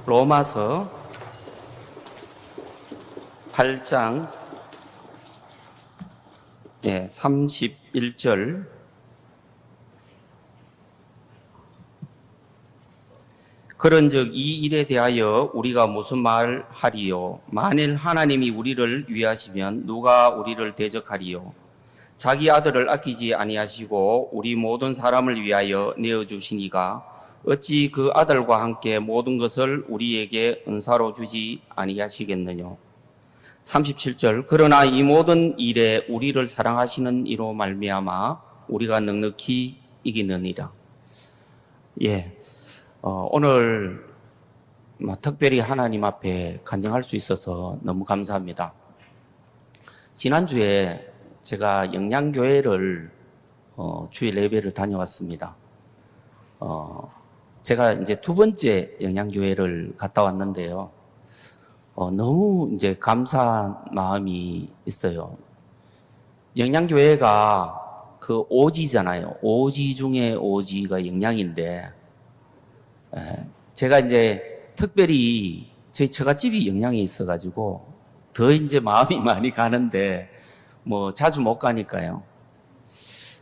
로마서 8장 31절 그런즉 이 일에 대하여 우리가 무슨 말하리요? 만일 하나님이 우리를 위하시면 누가 우리를 대적하리요? 자기 아들을 아끼지 아니하시고 우리 모든 사람을 위하여 내어주시니가 어찌 그 아들과 함께 모든 것을 우리에게 은사로 주지 아니하시겠느냐. 37절 그러나 이 모든 일에 우리를 사랑하시는 이로 말미암아 우리가 넉넉히 이기느니라. 오늘 특별히 하나님 앞에 간증할 수 있어서 너무 감사합니다. 지난주에 제가 영양교회를 주일 예배를 다녀왔습니다. 제가 이제 두 번째 영양교회를 갔다 왔는데요. 너무 이제 감사한 마음이 있어요. 영양교회가 그 오지잖아요. 오지 중에 오지가 영양인데, 제가 이제 특별히 저희 처갓집이 영양에 있어가지고 더 이제 마음이 많이 가는데, 자주 못 가니까요.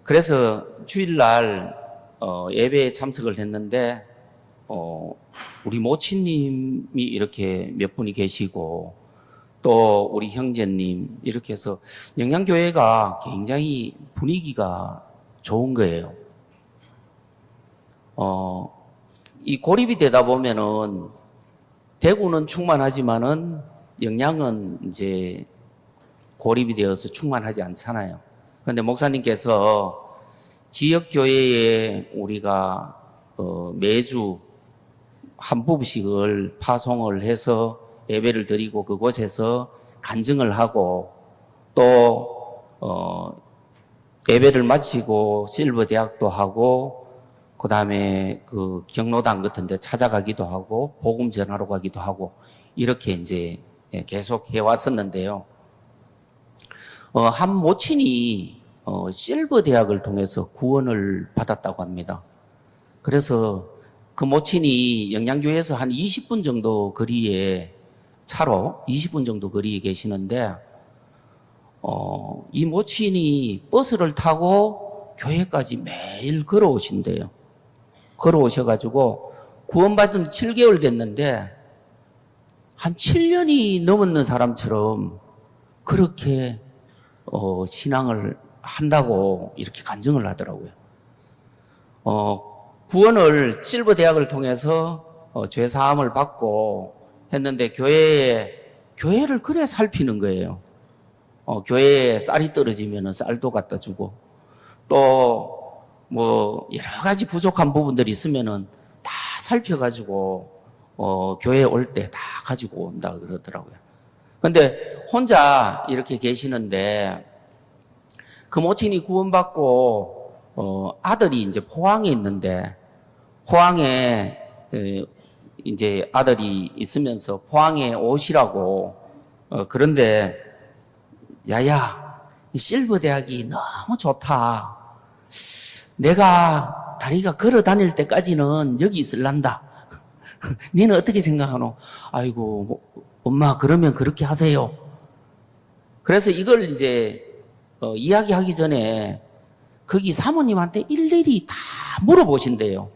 그래서 주일날 예배에 참석을 했는데, 우리 모친님이 이렇게 몇 분이 계시고, 또 우리 형제님, 이렇게 해서 영양교회가 굉장히 분위기가 좋은 거예요. 이 고립이 되다 보면은, 대구는 충만하지만은, 영양은 이제 고립이 되어서 충만하지 않잖아요. 그런데 목사님께서 지역교회에 우리가 매주 한 부부씩을 파송을 해서 예배를 드리고 그곳에서 간증을 하고 또 예배를 마치고 실버 대학도 하고 그 다음에 그 경로당 같은 데 찾아가기도 하고 복음 전하러 가기도 하고 이렇게 이제 계속 해왔었는데요. 한 모친이 실버 대학을 통해서 구원을 받았다고 합니다. 그래서 그 모친이 영양교회에서 한 20분 정도 거리에 차로 20분 정도 거리에 계시는데 이 모친이 버스를 타고 교회까지 매일 걸어오신대요. 걸어오셔가지고 구원받은 7개월 됐는데 한 7년이 넘었는 사람처럼 그렇게 신앙을 한다고 이렇게 간증을 하더라고요. 구원을 실버 대학을 통해서 죄 사함을 받고 했는데 교회를 그래 살피는 거예요. 교회에 쌀이 떨어지면 쌀도 갖다 주고 또 여러 가지 부족한 부분들이 있으면은 다 살펴가지고 교회에 올 때 다 가지고 온다 그러더라고요. 근데 혼자 이렇게 계시는데 그 모친이 구원받고 아들이 이제 포항에 있는데 포항에 이제 아들이 있으면서 포항에 오시라고 그런데 야야 실버 대학이 너무 좋다. 내가 다리가 걸어 다닐 때까지는 여기 있을란다. 너는 어떻게 생각하노? 아이고 엄마 그러면 그렇게 하세요. 그래서 이걸 이제 이야기하기 전에 거기 사모님한테 일일이 다 물어보신대요.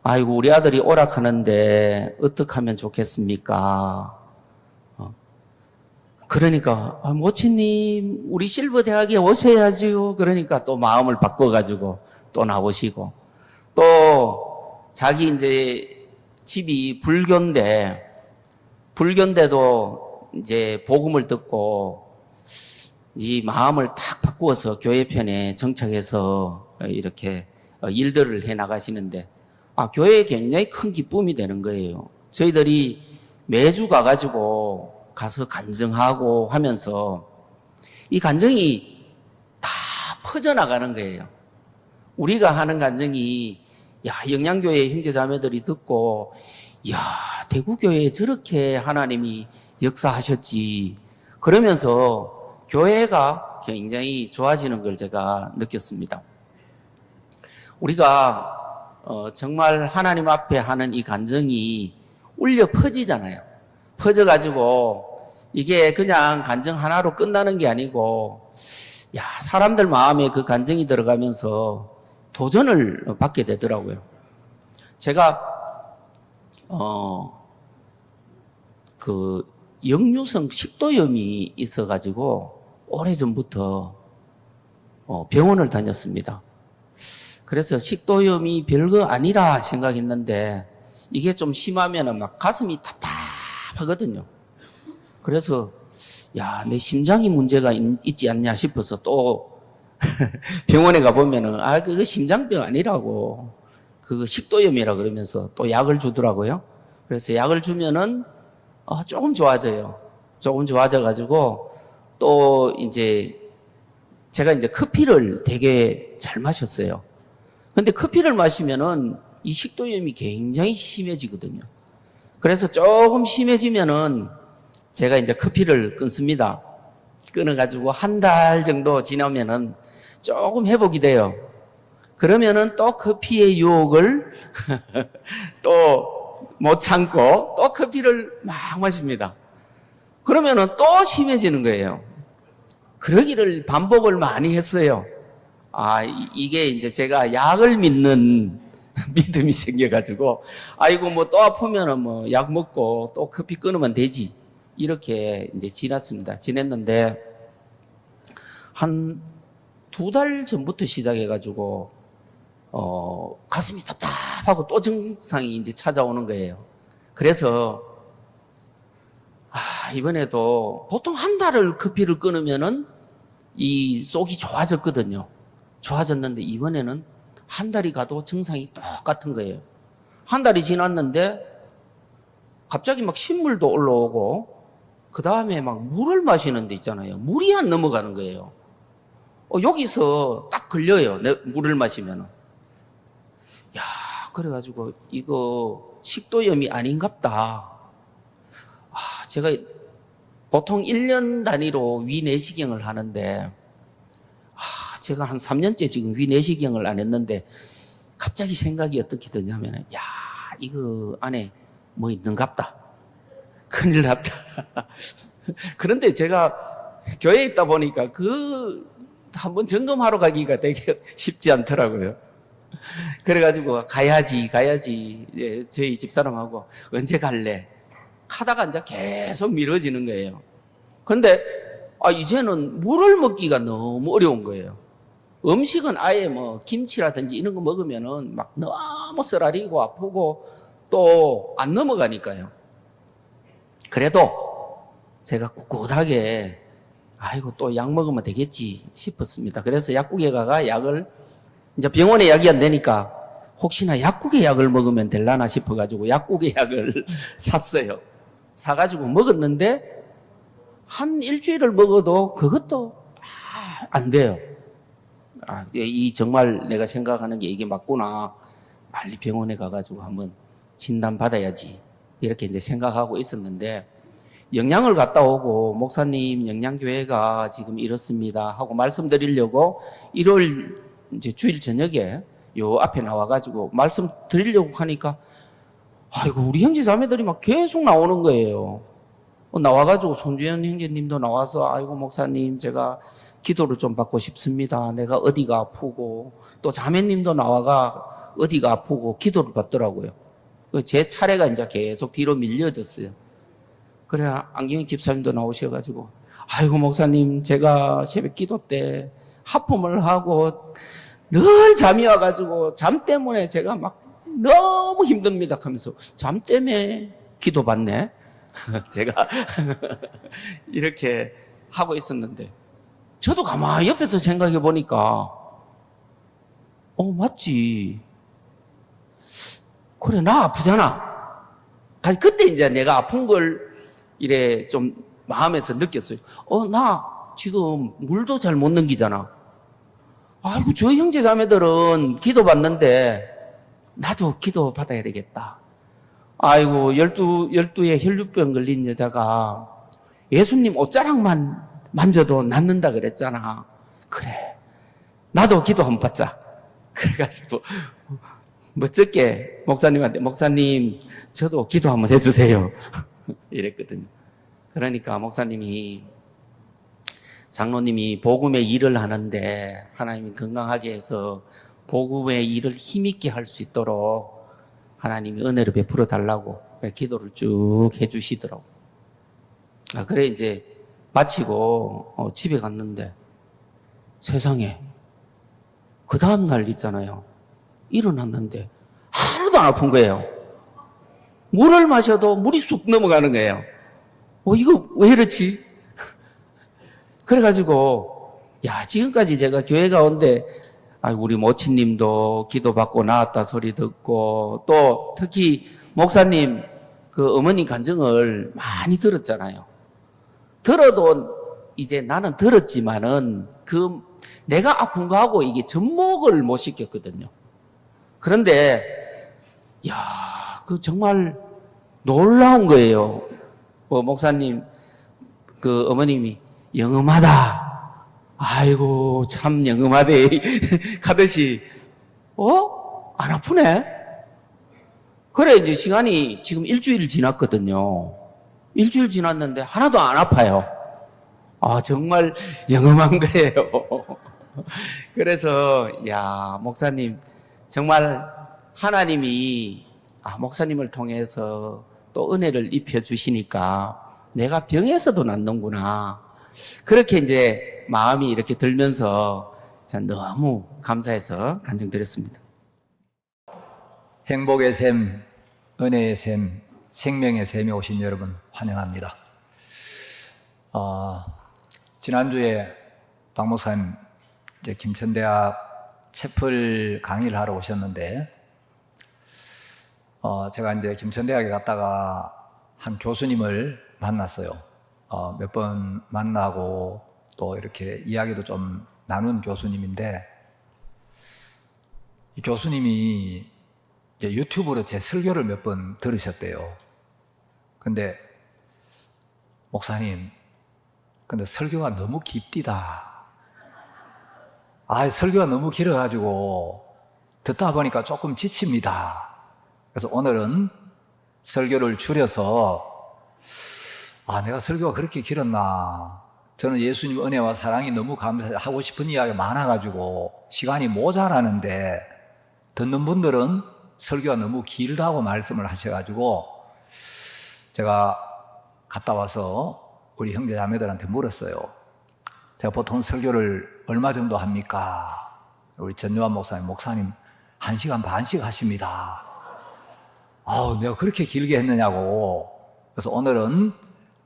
아이고 우리 아들이 오락하는데 어떻게 하면 좋겠습니까? 그러니까 모친님 우리 실버 대학에 오셔야지요. 그러니까 또 마음을 바꿔가지고 또 나오시고 또 자기 이제 집이 불교인데도 이제 복음을 듣고 이 마음을 탁 바꾸어서 교회 편에 정착해서 이렇게 일들을 해 나가시는데 교회에 굉장히 큰 기쁨이 되는 거예요. 저희들이 매주 가서 간증하고 하면서 이 간증이 다 퍼져나가는 거예요. 우리가 하는 간증이 영양교회 형제자매들이 듣고 대구교회에 저렇게 하나님이 역사하셨지 그러면서 교회가 굉장히 좋아지는 걸 제가 느꼈습니다. 우리가 정말 하나님 앞에 하는 이 간증이 울려 퍼지잖아요. 퍼져가지고 이게 그냥 간증 하나로 끝나는 게 아니고 야, 사람들 마음에 그 간증이 들어가면서 도전을 받게 되더라고요. 제가 그 역류성 식도염이 있어가지고 오래전부터 병원을 다녔습니다. 그래서 식도염이 별거 아니라 생각했는데 이게 좀 심하면은 막 가슴이 답답하거든요. 그래서 야, 내 심장이 문제가 있지 않냐 싶어서 또 병원에 가보면은 그거 심장병 아니라고 그거 식도염이라 그러면서 또 약을 주더라고요. 그래서 약을 주면은 조금 좋아져요. 조금 좋아져가지고 또 이제 제가 이제 커피를 되게 잘 마셨어요. 근데 커피를 마시면은 이 식도염이 굉장히 심해지거든요. 그래서 조금 심해지면은 제가 이제 커피를 끊습니다. 끊어가지고 한 달 정도 지나면은 조금 회복이 돼요. 그러면은 또 커피의 유혹을 또 못 참고 또 커피를 막 마십니다. 그러면은 또 심해지는 거예요. 그러기를 반복을 많이 했어요. 이게 이제 제가 약을 믿는 믿음이 생겨가지고, 아이고, 뭐 또 아프면은 뭐 약 먹고 또 커피 끊으면 되지. 이렇게 이제 지냈는데, 한 2달 전부터 시작해가지고, 가슴이 답답하고 또 증상이 이제 찾아오는 거예요. 그래서, 이번에도 보통 한 달을 커피를 끊으면은 이 속이 좋아졌거든요. 좋아졌는데 이번에는 한 달이 가도 증상이 똑같은 거예요. 한 달이 지났는데 갑자기 막 신물도 올라오고 그 다음에 막 물을 마시는 데 있잖아요. 물이 안 넘어가는 거예요. 여기서 딱 걸려요. 물을 마시면은. 야, 그래가지고 이거 식도염이 아닌갑다. 제가 보통 1년 단위로 위내시경을 하는데 제가 한 3년째 지금 위내시경을 안 했는데 갑자기 생각이 어떻게 드냐면 야, 이거 안에 뭐 있는갑다. 큰일 났다. 그런데 제가 교회에 있다 보니까 한번 점검하러 가기가 되게 쉽지 않더라고요. 그래가지고 가야지. 예, 저희 집사람하고 언제 갈래? 하다가 이제 계속 미뤄지는 거예요. 그런데 이제는 물을 먹기가 너무 어려운 거예요. 음식은 아예 뭐 김치라든지 이런 거 먹으면은 막 너무 쓰라리고 아프고 또 안 넘어가니까요. 그래도 제가 꿋꿋하게 또 약 먹으면 되겠지 싶었습니다. 그래서 약국에 가가 약을 이제 병원에 약이 안 되니까 혹시나 약국에 약을 먹으면 될라나 싶어가지고 약국에 약을 샀어요. 사가지고 먹었는데 한 일주일을 먹어도 그것도 안 돼요. 정말 내가 생각하는 게 이게 맞구나. 빨리 병원에 가가지고 한번 진단 받아야지. 이렇게 이제 생각하고 있었는데 영양을 갔다 오고 목사님 영양교회가 지금 이렇습니다 하고 말씀드리려고 1월 이제 주일 저녁에 요 앞에 나와가지고 말씀드리려고 하니까 우리 형제 자매들이 막 계속 나오는 거예요. 나와가지고 손주현 형제님도 나와서 목사님 제가 기도를 좀 받고 싶습니다. 내가 어디가 아프고 또 자매님도 나와가 어디가 아프고 기도를 받더라고요. 제 차례가 이제 계속 뒤로 밀려졌어요. 그래 안경희 집사님도 나오셔가지고 목사님 제가 새벽 기도 때 하품을 하고 늘 잠이 와가지고 잠 때문에 제가 막 너무 힘듭니다 하면서 잠 때문에 기도 받네. 제가 이렇게 하고 있었는데 저도 가만히 옆에서 생각해 보니까 맞지. 그래 나 아프잖아. 그때 이제 내가 아픈 걸 이래 좀 마음에서 느꼈어요. 나 지금 물도 잘 못 넘기잖아. 저 형제 자매들은 기도 받는데 나도 기도 받아야 되겠다. 12에 혈류병 걸린 여자가 예수님 옷자락만 만져도 낫는다 그랬잖아. 그래. 나도 기도 한번 받자. 그래가지고 멋쩍게 목사님한테 목사님 저도 기도 한번 해주세요. 이랬거든요. 그러니까 목사님이 장로님이 복음의 일을 하는데 하나님이 건강하게 해서 복음의 일을 힘있게 할 수 있도록 하나님이 은혜를 베풀어 달라고 기도를 쭉 해주시더라고. 그래 이제 마치고 집에 갔는데 세상에 그 다음날 있잖아요. 일어났는데 하나도 안 아픈 거예요. 물을 마셔도 물이 쑥 넘어가는 거예요. 이거 왜 이렇지? 그래가지고 지금까지 제가 교회 가운데 우리 모친님도 기도받고 나았다 소리 듣고 또 특히 목사님 그 어머니 간증을 많이 들었잖아요. 들어도 이제 나는 들었지만은 그 내가 아픈 거하고 이게 접목을 못 시켰거든요. 그런데 그 정말 놀라운 거예요. 목사님 그 어머님이 영음하다. 아이고 참 영음하대 가듯이 안 아프네? 그래 이제 시간이 지금 일주일 지났거든요. 일주일 지났는데 하나도 안 아파요. 정말 영음한 거예요. 그래서 목사님 정말 하나님이 목사님을 통해서 또 은혜를 입혀 주시니까 내가 병에서도 낫는구나. 그렇게 이제 마음이 이렇게 들면서 너무 감사해서 간증드렸습니다. 행복의 샘, 은혜의 샘, 생명의 샘에 오신 여러분 환영합니다. 지난주에 박 목사님 이제 김천대학 채플 강의를 하러 오셨는데 제가 이제 김천대학에 갔다가 한 교수님을 만났어요. 몇 번 만나고 또 이렇게 이야기도 좀 나눈 교수님인데 이 교수님이 이제 유튜브로 제 설교를 몇 번 들으셨대요. 근데 목사님, 근데 설교가 너무 깊디다. 설교가 너무 길어가지고 듣다 보니까 조금 지칩니다. 그래서 오늘은 설교를 줄여서 내가 설교가 그렇게 길었나. 저는 예수님 은혜와 사랑이 너무 감사하고 싶은 이야기가 많아가지고 시간이 모자라는데 듣는 분들은 설교가 너무 길다고 말씀을 하셔가지고 제가 갔다 와서 우리 형제 자매들한테 물었어요. 제가 보통 설교를 얼마 정도 합니까? 우리 전요한 목사님 1시간 반씩 하십니다. 내가 그렇게 길게 했느냐고. 그래서 오늘은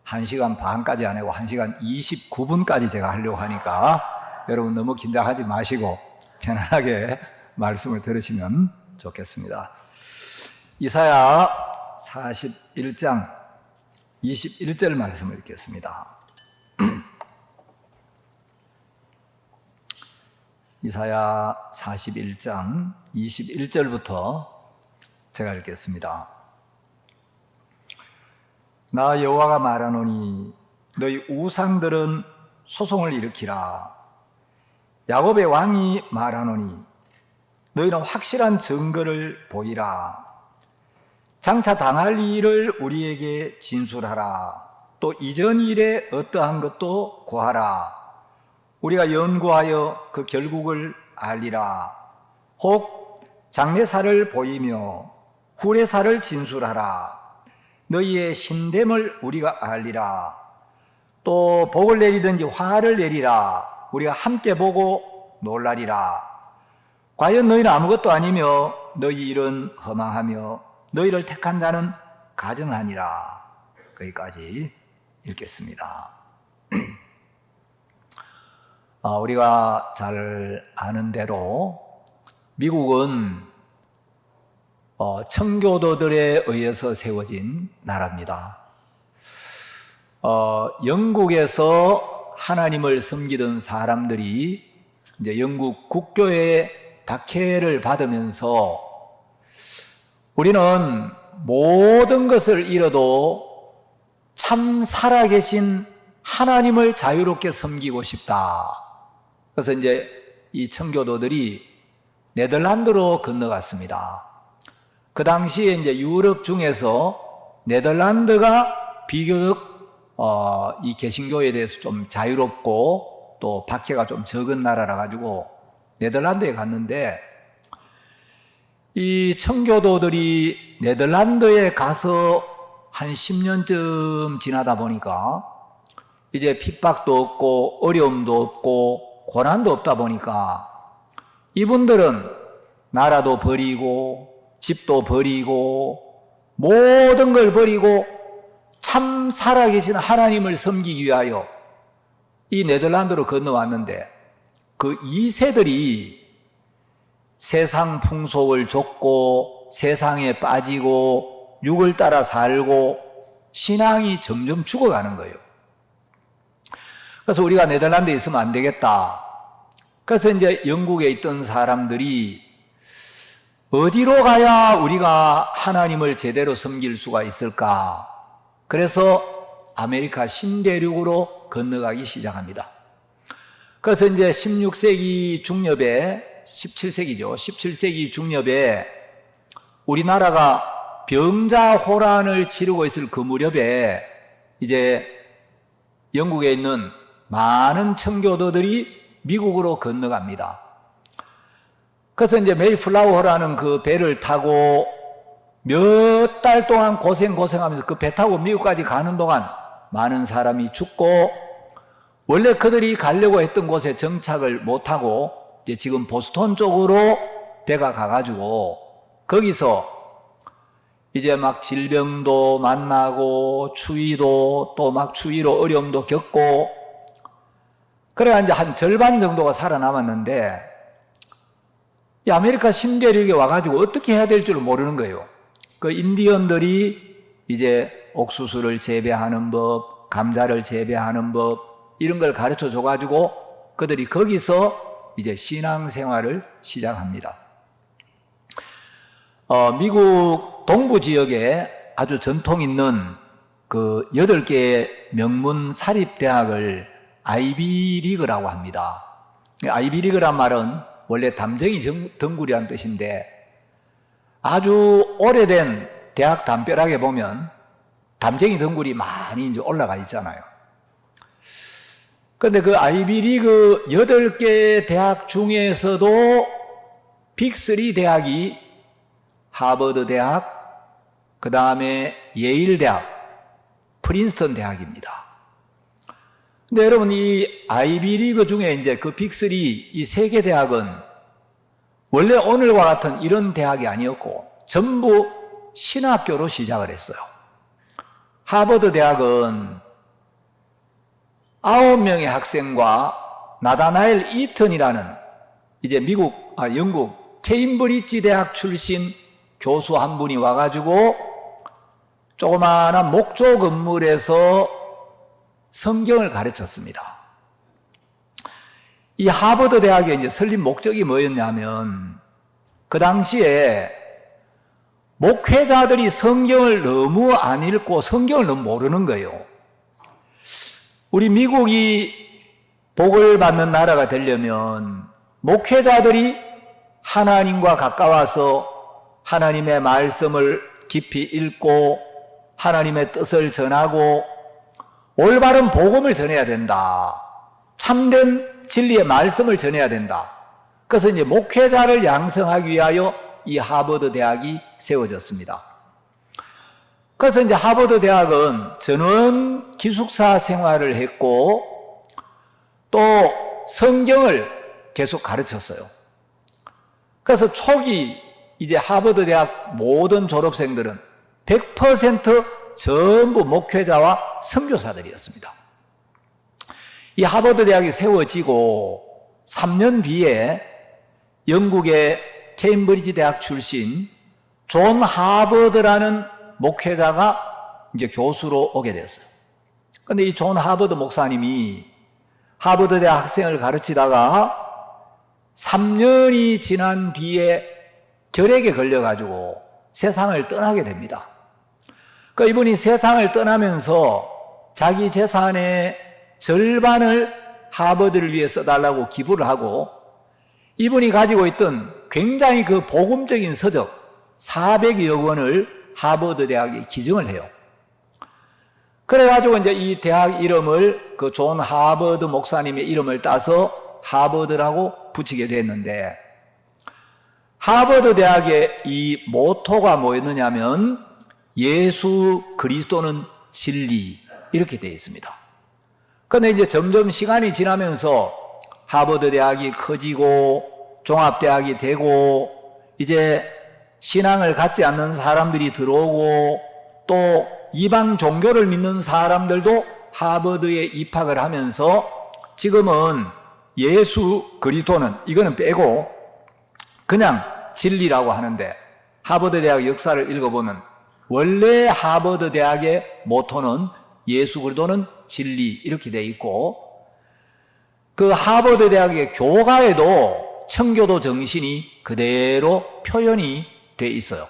1시간 반까지 안 하고 1시간 29분까지 제가 하려고 하니까 여러분 너무 긴장하지 마시고 편안하게 말씀을 들으시면 좋겠습니다. 이사야 41장 21절 말씀을 읽겠습니다. 이사야 41장 21절부터 제가 읽겠습니다. 나 여호와가 말하노니 너희 우상들은 소송을 일으키라. 야곱의 왕이 말하노니 너희는 확실한 증거를 보이라. 장차 당할 일을 우리에게 진술하라. 또 이전 일에 어떠한 것도 고하라. 우리가 연구하여 그 결국을 알리라. 혹 장래사를 보이며 후래사를 진술하라. 너희의 신됨을 우리가 알리라. 또 복을 내리든지 화를 내리라. 우리가 함께 보고 놀라리라. 과연 너희는 아무것도 아니며 너희 일은 허망하며 너희를 택한 자는 가증하니라. 거기까지 읽겠습니다. 우리가 잘 아는 대로 미국은 청교도들에 의해서 세워진 나라입니다. 영국에서 하나님을 섬기던 사람들이 이제 영국 국교에 박해를 받으면서 우리는 모든 것을 잃어도 참 살아계신 하나님을 자유롭게 섬기고 싶다. 그래서 이제 이 청교도들이 네덜란드로 건너갔습니다. 그 당시에 이제 유럽 중에서 네덜란드가 비교적 이 개신교에 대해서 좀 자유롭고 또 박해가 좀 적은 나라라 가지고 네덜란드에 갔는데, 이 청교도들이 네덜란드에 가서 한 10년쯤 지나다 보니까 이제 핍박도 없고 어려움도 없고 고난도 없다 보니까 이분들은 나라도 버리고 집도 버리고 모든 걸 버리고 참 살아계신 하나님을 섬기기 위하여 이 네덜란드로 건너왔는데, 그 2세들이 세상 풍속을 좇고 세상에 빠지고 육을 따라 살고 신앙이 점점 죽어가는 거예요. 그래서 우리가 네덜란드에 있으면 안 되겠다. 그래서 이제 영국에 있던 사람들이 어디로 가야 우리가 하나님을 제대로 섬길 수가 있을까? 그래서 아메리카 신대륙으로 건너가기 시작합니다. 그래서 이제 16세기 중엽에, 17세기죠. 17세기 중엽에 우리나라가 병자호란을 치르고 있을 그 무렵에 이제 영국에 있는 많은 청교도들이 미국으로 건너갑니다. 그래서 이제 메이플라워라는 그 배를 타고 몇 달 동안 고생하면서 그 배 타고 미국까지 가는 동안 많은 사람이 죽고, 원래 그들이 가려고 했던 곳에 정착을 못하고 이제 지금 보스턴 쪽으로 배가 가가지고 거기서 이제 막 질병도 만나고 추위도 또 막 추위로 어려움도 겪고, 그래야 이제 한 절반 정도가 살아남았는데, 이 아메리카 신대륙에 와가지고 어떻게 해야 될 줄 모르는 거예요. 그 인디언들이 이제 옥수수를 재배하는 법, 감자를 재배하는 법, 이런 걸 가르쳐 줘가지고 그들이 거기서 이제 신앙생활을 시작합니다. 미국 동부 지역에 아주 전통 있는 그 8개의 명문 사립대학을 아이비리그라고 합니다. 아이비리그란 말은 원래 담쟁이 덩굴이라는 뜻인데, 아주 오래된 대학 담벼락에 보면 담쟁이 덩굴이 많이 이제 올라가 있잖아요. 그런데 그 아이비리그 8개 대학 중에서도 빅3 대학이 하버드 대학, 그 다음에 예일 대학, 프린스턴 대학입니다. 근데 여러분, 이 아이비리그 중에 이제 그 빅3, 이 3개 대학은 원래 오늘과 같은 이런 대학이 아니었고 전부 신학교로 시작을 했어요. 하버드 대학은 9명의 학생과 나다나엘 이턴이라는 이제 영국 케임브리지 대학 출신 교수 한 분이 와가지고 조그마한 목조 건물에서 성경을 가르쳤습니다. 이 하버드 대학의 이제 설립 목적이 뭐였냐면, 그 당시에 목회자들이 성경을 너무 안 읽고 성경을 너무 모르는 거예요. 우리 미국이 복을 받는 나라가 되려면 목회자들이 하나님과 가까워서 하나님의 말씀을 깊이 읽고 하나님의 뜻을 전하고 올바른 복음을 전해야 된다. 참된 진리의 말씀을 전해야 된다. 그래서 이제 목회자를 양성하기 위하여 이 하버드 대학이 세워졌습니다. 그래서 이제 하버드 대학은 전원 기숙사 생활을 했고 또 성경을 계속 가르쳤어요. 그래서 초기 이제 하버드 대학 모든 졸업생들은 100% 전부 목회자와 선교사들이었습니다. 이 하버드 대학이 세워지고 3년 뒤에 영국의 케임브리지 대학 출신 존 하버드라는 목회자가 이제 교수로 오게 됐어요. 그런데 이 존 하버드 목사님이 하버드 대학 학생을 가르치다가 3년이 지난 뒤에 결핵에 걸려가지고 세상을 떠나게 됩니다. 그러니까 이분이 세상을 떠나면서 자기 재산의 절반을 하버드를 위해 써달라고 기부를 하고, 이분이 가지고 있던 굉장히 그 복음적인 서적 400여 원을 하버드 대학에 기증을 해요. 그래가지고 이제 이 대학 이름을 그 존 하버드 목사님의 이름을 따서 하버드라고 붙이게 됐는데, 하버드 대학의 이 모토가 뭐였느냐면 예수 그리스도는 진리, 이렇게 되어 있습니다. 그런데 이제 점점 시간이 지나면서 하버드 대학이 커지고 종합대학이 되고 이제 신앙을 갖지 않는 사람들이 들어오고 또 이방 종교를 믿는 사람들도 하버드에 입학을 하면서 지금은 예수 그리스도는, 이거는 빼고 그냥 진리라고 하는데, 하버드 대학 역사를 읽어보면 원래 하버드 대학의 모토는 예수 그리스도는 진리, 이렇게 되어 있고, 그 하버드 대학의 교가에도 청교도 정신이 그대로 표현이 돼 있어요.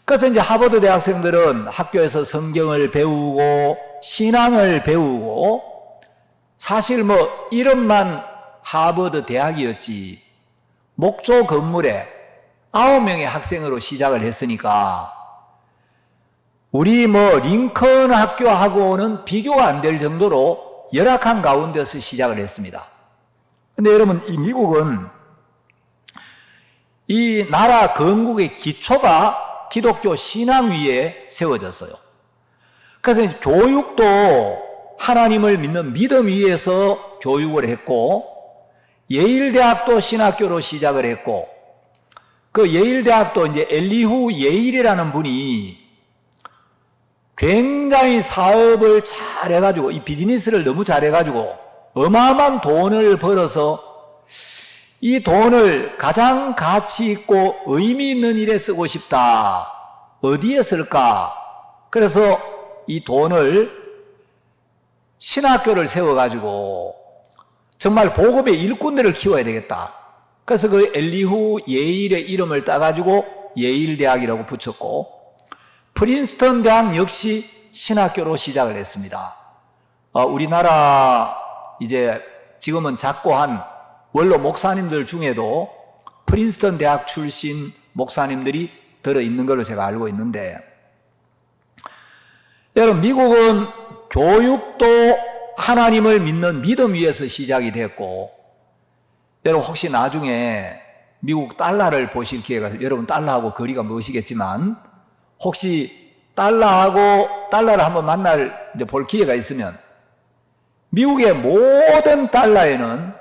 그래서 이제 하버드 대학생들은 학교에서 성경을 배우고 신앙을 배우고, 사실 뭐 이름만 하버드 대학이었지 목조 건물에 9명의 학생으로 시작을 했으니까 우리 뭐 링컨 학교하고는 비교가 안 될 정도로 열악한 가운데서 시작을 했습니다. 근데 여러분, 이 미국은 이 나라 건국의 기초가 기독교 신앙 위에 세워졌어요. 그래서 교육도 하나님을 믿는 믿음 위에서 교육을 했고, 예일대학도 신학교로 시작을 했고, 그 예일대학도 이제 엘리후 예일이라는 분이 굉장히 사업을 잘해가지고, 이 비즈니스를 너무 잘해가지고 어마어마한 돈을 벌어서 이 돈을 가장 가치 있고 의미 있는 일에 쓰고 싶다. 어디에 쓸까? 그래서 이 돈을 신학교를 세워가지고 정말 복음의 일꾼들을 키워야 되겠다. 그래서 그 엘리후 예일의 이름을 따가지고 예일대학이라고 붙였고, 프린스턴 대학 역시 신학교로 시작을 했습니다. 우리나라 이제 지금은 작고한 원로 목사님들 중에도 프린스턴 대학 출신 목사님들이 들어있는 걸로 제가 알고 있는데, 여러분, 미국은 교육도 하나님을 믿는 믿음 위에서 시작이 됐고, 여러분 혹시 나중에 미국 달러를 보실 기회가 있어요. 여러분 달러하고 거리가 머시겠지만 혹시 달러를 한번 이제 볼 기회가 있으면 미국의 모든 달러에는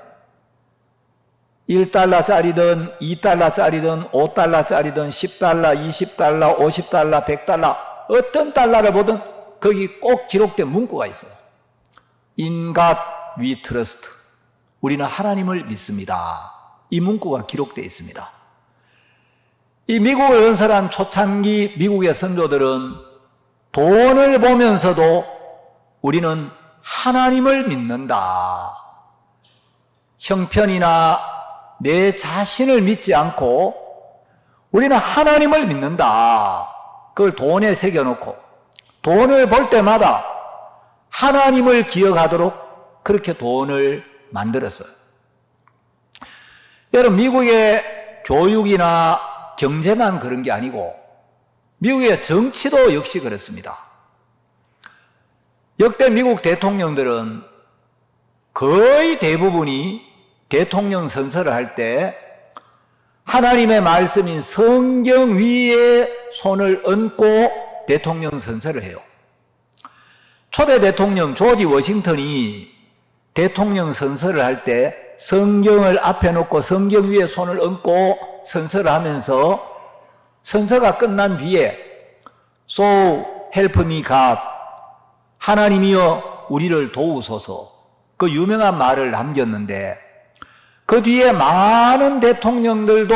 1달러짜리든 2달러짜리든 5달러짜리든 10달러, 20달러, 50달러, 100달러, 어떤 달러를 보든 거기 꼭 기록된 문구가 있어요. In God we trust. 우리는 하나님을 믿습니다. 이 문구가 기록되어 있습니다. 이 미국을 연설한 초창기 미국의 선조들은 돈을 보면서도 우리는 하나님을 믿는다. 형편이나 내 자신을 믿지 않고 우리는 하나님을 믿는다. 그걸 돈에 새겨놓고 돈을 볼 때마다 하나님을 기억하도록 그렇게 돈을 만들었어요. 여러분, 미국의 교육이나 경제만 그런 게 아니고 미국의 정치도 역시 그렇습니다. 역대 미국 대통령들은 거의 대부분이 대통령 선서를 할 때 하나님의 말씀인 성경 위에 손을 얹고 대통령 선서를 해요. 초대 대통령 조지 워싱턴이 대통령 선서를 할 때 성경을 앞에 놓고 성경 위에 손을 얹고 선서를 하면서 선서가 끝난 뒤에 So help me God, 하나님이여 우리를 도우소서, 그 유명한 말을 남겼는데, 그 뒤에 많은 대통령들도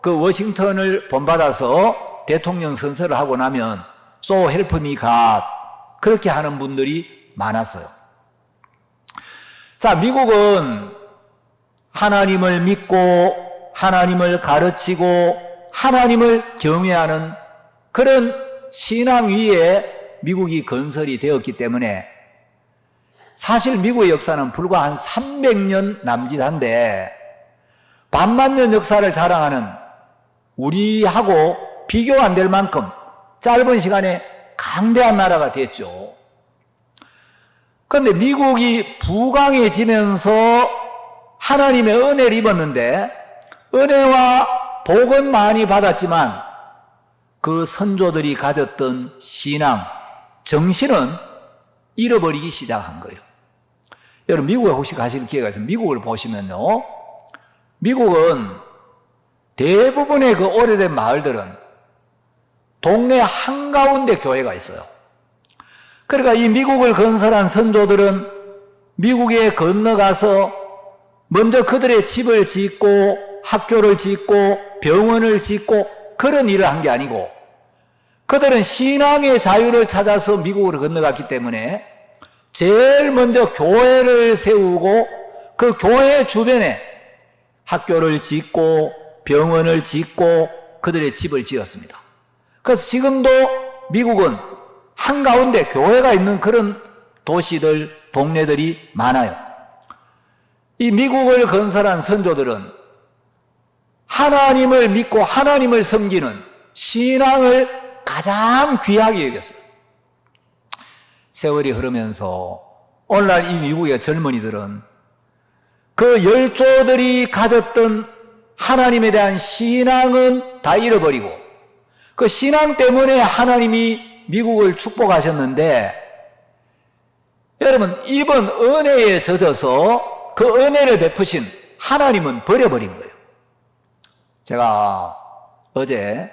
그 워싱턴을 본받아서 대통령 선서를 하고 나면 So help me God, 그렇게 하는 분들이 많았어요. 자, 미국은 하나님을 믿고 하나님을 가르치고 하나님을 경외하는 그런 신앙 위에 미국이 건설이 되었기 때문에 사실 미국의 역사는 불과 한 300년 남짓한데 반만년 역사를 자랑하는 우리하고 비교 안 될 만큼 짧은 시간에 강대한 나라가 됐죠. 그런데 미국이 부강해지면서 하나님의 은혜를 입었는데 은혜와 복은 많이 받았지만 그 선조들이 가졌던 신앙, 정신은 잃어버리기 시작한 거예요. 여러분 미국에 혹시 가실 기회가 있으면 미국을 보시면요, 미국은 대부분의 그 오래된 마을들은 동네 한가운데 교회가 있어요. 그러니까 이 미국을 건설한 선조들은 미국에 건너가서 먼저 그들의 집을 짓고 학교를 짓고 병원을 짓고 그런 일을 한 게 아니고 그들은 신앙의 자유를 찾아서 미국으로 건너갔기 때문에 제일 먼저 교회를 세우고 그 교회 주변에 학교를 짓고 병원을 짓고 그들의 집을 지었습니다. 그래서 지금도 미국은 한가운데 교회가 있는 그런 도시들, 동네들이 많아요. 이 미국을 건설한 선조들은 하나님을 믿고 하나님을 섬기는 신앙을 가장 귀하게 여겼어요. 세월이 흐르면서 오늘날 이 미국의 젊은이들은 그 열조들이 가졌던 하나님에 대한 신앙은 다 잃어버리고 그 신앙 때문에 하나님이 미국을 축복하셨는데 여러분 이번 은혜에 젖어서 그 은혜를 베푸신 하나님은 버려버린 거예요. 제가 어제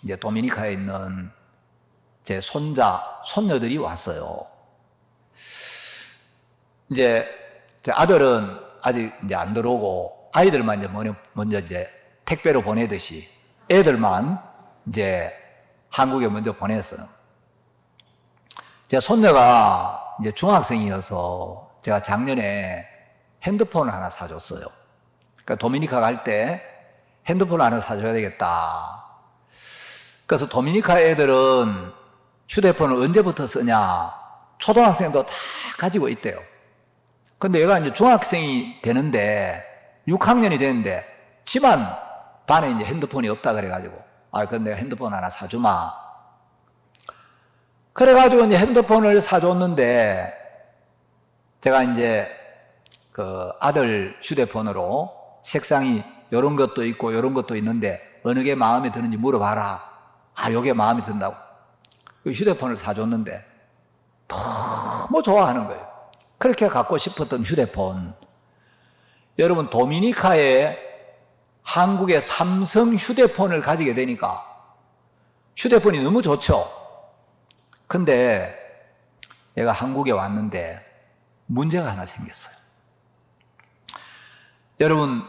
이제 도미니카에 있는 제 손녀들이 왔어요. 이제 제 아들은 아직 이제 안 들어오고 아이들만 이제 먼저 이제 택배로 보내듯이 애들만 이제 한국에 먼저 보냈어요. 제 손녀가 이제 중학생이어서 제가 작년에 핸드폰을 하나 사줬어요. 그러니까 도미니카 갈 때 핸드폰을 하나 사줘야 되겠다. 그래서 도미니카 애들은 휴대폰을 언제부터 쓰냐? 초등학생도 다 가지고 있대요. 근데 얘가 이제 중학생이 되는데, 6학년이 되는데, 집안 반에 이제 핸드폰이 없다 그래가지고, 그럼 내가 핸드폰 하나 사주마. 그래가지고 이제 핸드폰을 사줬는데, 제가 이제 그 아들 휴대폰으로 색상이 요런 것도 있고 요런 것도 있는데, 어느 게 마음에 드는지 물어봐라. 요게 마음에 든다고. 휴대폰을 사줬는데 너무 좋아하는 거예요. 그렇게 갖고 싶었던 휴대폰. 여러분 도미니카에 한국의 삼성 휴대폰을 가지게 되니까 휴대폰이 너무 좋죠. 근데 얘가 한국에 왔는데 문제가 하나 생겼어요. 여러분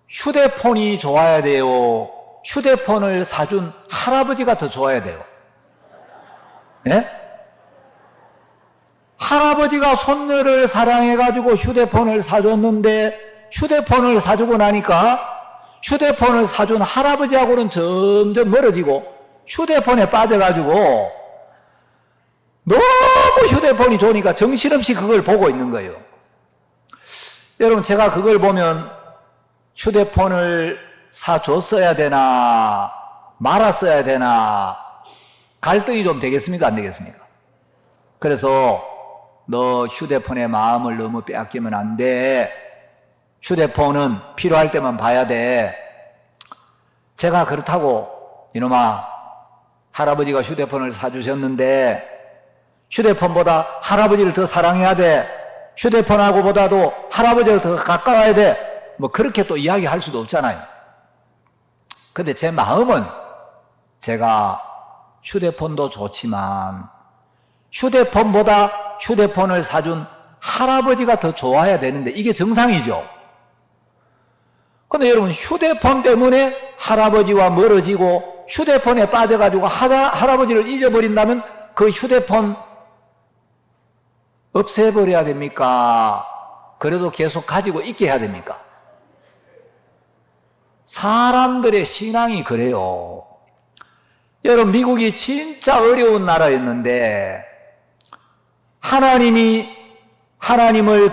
휴대폰이 좋아야 돼요? 휴대폰을 사준 할아버지가 더 좋아야 돼요? 예? 할아버지가 손녀를 사랑해가지고 휴대폰을 사줬는데 휴대폰을 사주고 나니까 휴대폰을 사준 할아버지하고는 점점 멀어지고 휴대폰에 빠져가지고 너무 휴대폰이 좋으니까 정신없이 그걸 보고 있는 거예요. 여러분 제가 그걸 보면 휴대폰을 사줬어야 되나 말았어야 되나 갈등이 좀 되겠습니까 안 되겠습니까? 그래서 너 휴대폰에 마음을 너무 빼앗기면 안 돼. 휴대폰은 필요할 때만 봐야 돼. 제가 그렇다고 이놈아 할아버지가 휴대폰을 사주셨는데 휴대폰보다 할아버지를 더 사랑해야 돼. 휴대폰하고보다도 할아버지를 더 가까워야 돼. 뭐 그렇게 또 이야기할 수도 없잖아요. 근데 제 마음은 제가 휴대폰도 좋지만 휴대폰보다 휴대폰을 사준 할아버지가 더 좋아야 되는데 이게 정상이죠. 근데 여러분 휴대폰 때문에 할아버지와 멀어지고 휴대폰에 빠져가지고 할아버지를 잊어버린다면 그 휴대폰 없애버려야 됩니까? 그래도 계속 가지고 있게 해야 됩니까? 사람들의 신앙이 그래요. 여러분 미국이 진짜 어려운 나라였는데 하나님을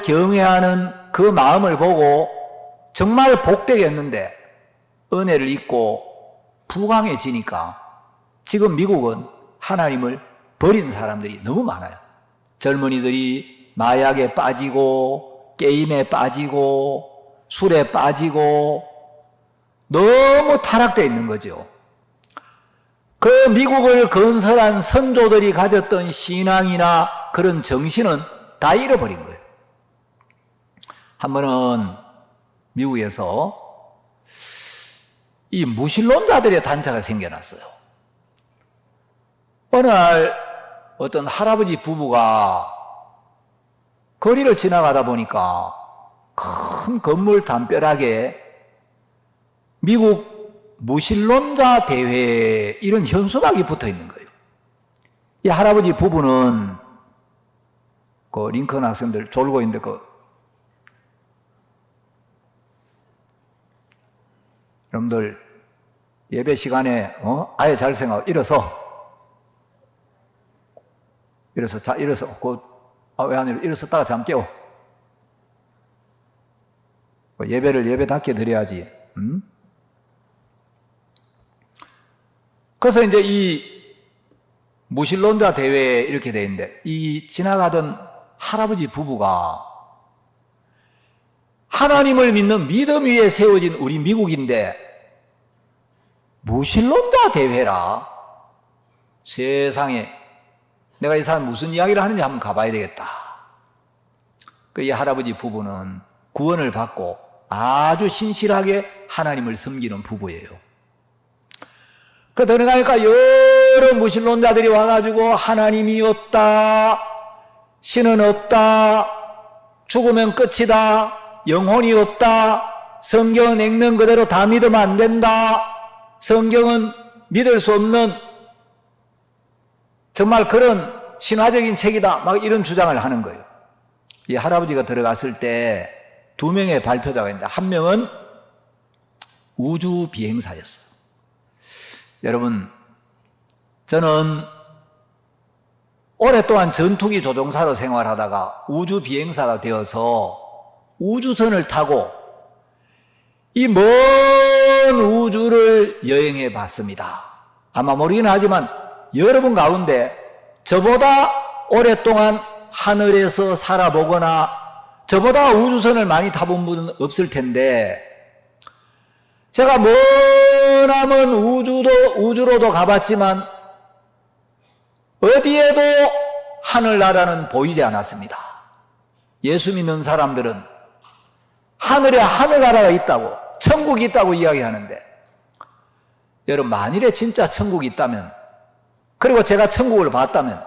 경외하는 그 마음을 보고 정말 복되게 했는데 은혜를 잊고 부강해지니까 지금 미국은 하나님을 버린 사람들이 너무 많아요. 젊은이들이 마약에 빠지고 게임에 빠지고 술에 빠지고 너무 타락되어 있는 거죠. 그 미국을 건설한 선조들이 가졌던 신앙이나 그런 정신은 다 잃어버린 거예요. 한 번은 미국에서 이 무신론자들의 단체가 생겨났어요. 어느 날 어떤 할아버지 부부가 거리를 지나가다 보니까 큰 건물 담벼락에 미국 무신론자 대회 이런 현수막이 붙어 있는 거예요. 이 할아버지 부부는 그 링컨 학생들 졸고 있는데 여러분들 예배 시간에 아예 잘 생각하고 일어서 왜 안 일어섰다가 잠 깨워. 예배를 예배답게 드려야지. 그래서 이제 이 무신론자 대회에 이렇게 돼 있는데, 이 지나가던 할아버지 부부가 하나님을 믿는 믿음 위에 세워진 우리 미국인데 무신론자 대회라. 세상에 내가 이 사람 무슨 이야기를 하는지 한번 가봐야 되겠다. 이 할아버지 부부는 구원을 받고 아주 신실하게 하나님을 섬기는 부부예요. 그러다 들어가니까 여러 무신론자들이 와가지고 하나님이 없다, 신은 없다, 죽으면 끝이다, 영혼이 없다, 성경은 읽는 그대로 다 믿으면 안 된다, 성경은 믿을 수 없는 정말 그런 신화적인 책이다, 막 이런 주장을 하는 거예요. 이 할아버지가 들어갔을 때 2명의 발표자가 있는데, 한 명은 우주 비행사였어요. 여러분, 저는 오랫동안 전투기 조종사로 생활하다가 우주 비행사가 되어서 우주선을 타고 이 먼 우주를 여행해 봤습니다. 아마 모르긴 하지만 여러분 가운데 저보다 오랫동안 하늘에서 살아보거나 저보다 우주선을 많이 타본 분은 없을 텐데, 제가 머나먼 우주로도 가봤지만 어디에도 하늘나라는 보이지 않았습니다. 예수 믿는 사람들은 하늘에 하늘나라가 있다고, 천국이 있다고 이야기하는데, 여러분, 만일에 진짜 천국이 있다면, 그리고 제가 천국을 봤다면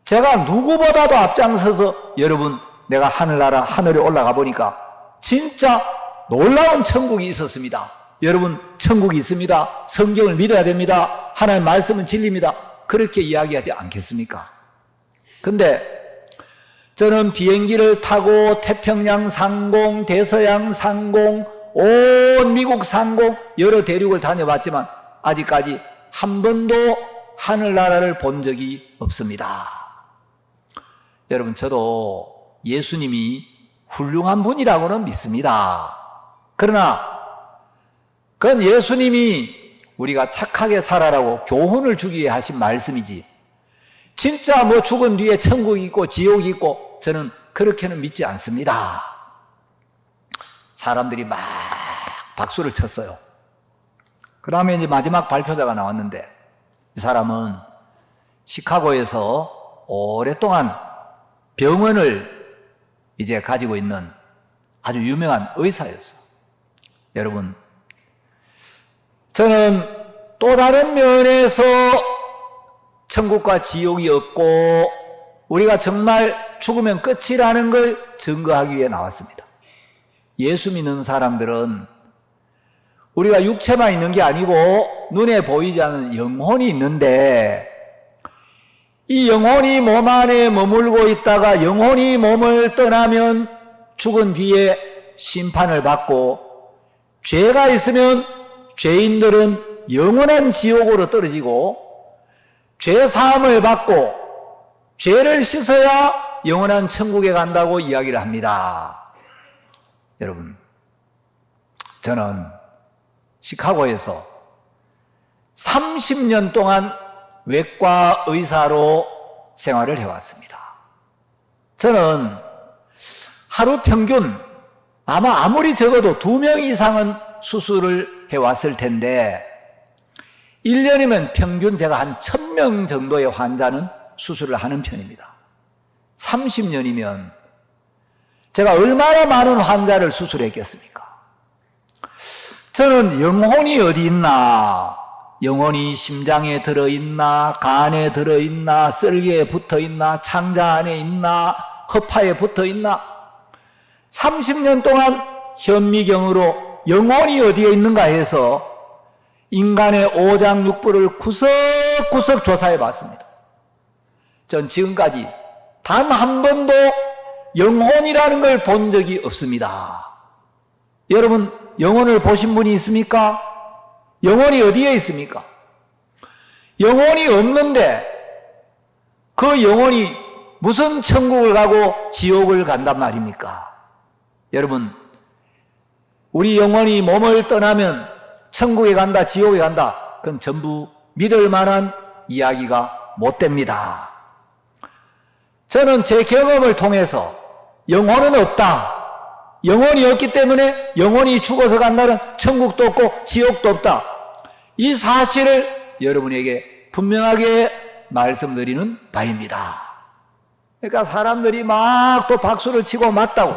제가 누구보다도 앞장서서 여러분, 내가 하늘나라 하늘에 올라가 보니까 진짜 놀라운 천국이 있었습니다. 여러분, 천국이 있습니다. 성경을 믿어야 됩니다. 하나님의 말씀은 진리입니다. 그렇게 이야기하지 않겠습니까? 근데 저는 비행기를 타고 태평양 상공, 대서양 상공, 온 미국 상공, 여러 대륙을 다녀봤지만 아직까지 한 번도 하늘나라를 본 적이 없습니다. 여러분, 저도 예수님이 훌륭한 분이라고는 믿습니다. 그러나 그건 예수님이 우리가 착하게 살아라고 교훈을 주기 위해 하신 말씀이지, 진짜 뭐 죽은 뒤에 천국이 있고 지옥이 있고, 저는 그렇게는 믿지 않습니다. 사람들이 막 박수를 쳤어요. 그 다음에 이제 마지막 발표자가 나왔는데, 이 사람은 시카고에서 오랫동안 병원을 이제 가지고 있는 아주 유명한 의사였어요. 여러분, 저는 또 다른 면에서 천국과 지옥이 없고 우리가 정말 죽으면 끝이라는 걸 증거하기 위해 나왔습니다. 예수 믿는 사람들은 우리가 육체만 있는 게 아니고 눈에 보이지 않는 영혼이 있는데, 이 영혼이 몸 안에 머물고 있다가 영혼이 몸을 떠나면 죽은 뒤에 심판을 받고, 죄가 있으면 죄인들은 영원한 지옥으로 떨어지고, 죄 사함을 받고 죄를 씻어야 영원한 천국에 간다고 이야기를 합니다. 여러분, 저는 시카고에서 30년 동안 외과 의사로 생활을 해왔습니다. 저는 하루 평균 아무리 적어도 2명 이상은 수술을 해왔을 텐데 1년이면 평균 제가 한 1000명 정도의 환자는 수술을 하는 편입니다. 30년이면 제가 얼마나 많은 환자를 수술했겠습니까? 저는 영혼이 어디 있나, 영혼이 심장에 들어있나, 간에 들어있나, 썰기에 붙어있나, 창자 안에 있나, 허파에 붙어있나, 30년 동안 현미경으로 영혼이 어디에 있는가 해서 인간의 오장육부를 구석구석 조사해 봤습니다. 전 지금까지 단 한 번도 영혼이라는 걸 본 적이 없습니다. 여러분, 영혼을 보신 분이 있습니까? 영혼이 어디에 있습니까? 영혼이 없는데 그 영혼이 무슨 천국을 가고 지옥을 간단 말입니까? 여러분, 우리 영혼이 몸을 떠나면 천국에 간다, 지옥에 간다, 그건 전부 믿을 만한 이야기가 못 됩니다. 저는 제 경험을 통해서 영혼은 없다, 영혼이 없기 때문에 영혼이 죽어서 간다는 천국도 없고 지옥도 없다, 이 사실을 여러분에게 분명하게 말씀드리는 바입니다. 그러니까 사람들이 막 또 박수를 치고 맞다고